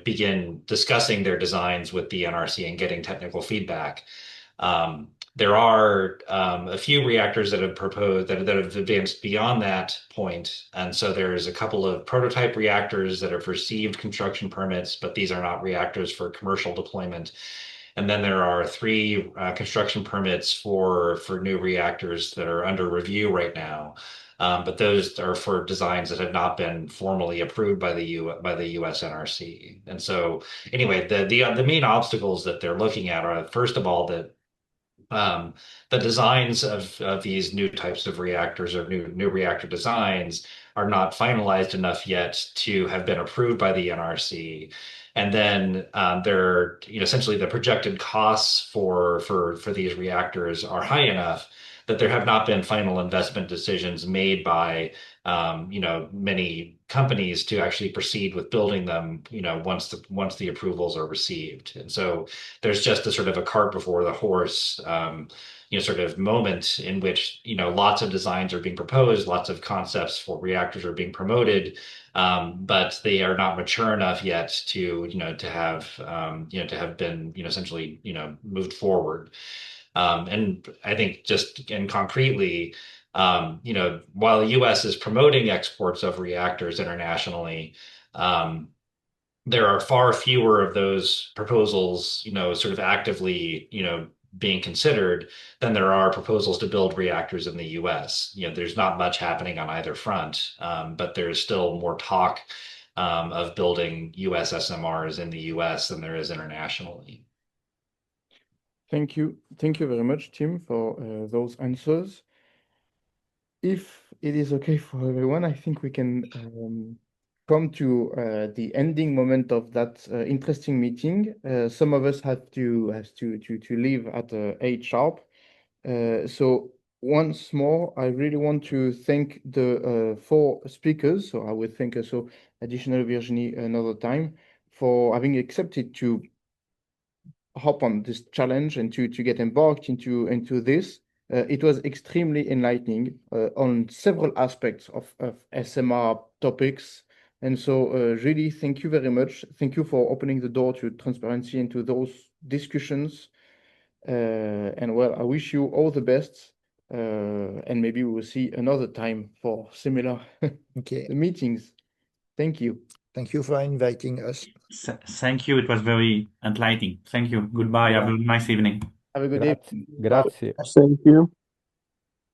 begin discussing their designs with the NRC and getting technical feedback. There are a few reactors that have proposed that have advanced beyond that point. And so there's a couple of prototype reactors that have received construction permits, but these are not reactors for commercial deployment. And then there are 3 construction permits for new reactors that are under review right now. But those are for designs that have not been formally approved by the US NRC. And so anyway, the main obstacles that they're looking at are, first of all, that the designs of these new types of reactors or new reactor designs are not finalized enough yet to have been approved by the NRC. And then they're, essentially the projected costs for these reactors are high enough that there have not been final investment decisions made by many companies to actually proceed with building them, once the approvals are received. And so there's just a sort of a cart before the horse, sort of moment in which, lots of designs are being proposed, lots of concepts for reactors are being promoted, but they are not mature enough yet to have been, essentially, moved forward. And I think just concretely, while the U.S. is promoting exports of reactors internationally, there are far fewer of those proposals, sort of actively, being considered than there are proposals to build reactors in the U.S. There's not much happening on either front, but there's still more talk of building U.S. SMRs in the U.S. than there is internationally. Thank you. Thank you very much, Tim, for those answers. If it is okay for everyone, I think we can come to the ending moment of that interesting meeting. Some of us have to leave at 8 sharp. So once more, I really want to thank the 4 speakers. So I will thank also additional Virginie another time for having accepted to hop on this challenge and to get embarked into this. It was extremely enlightening on several aspects of SMR topics. And so really, thank you very much. Thank you for opening the door to transparency into those discussions. And well, I wish you all the best. And maybe we will see another time for similar meetings. Thank you. Thank you for inviting us. Thank you. It was very enlightening. Thank you. Goodbye. Have a nice evening. Have a good day. Grazie. Thank you.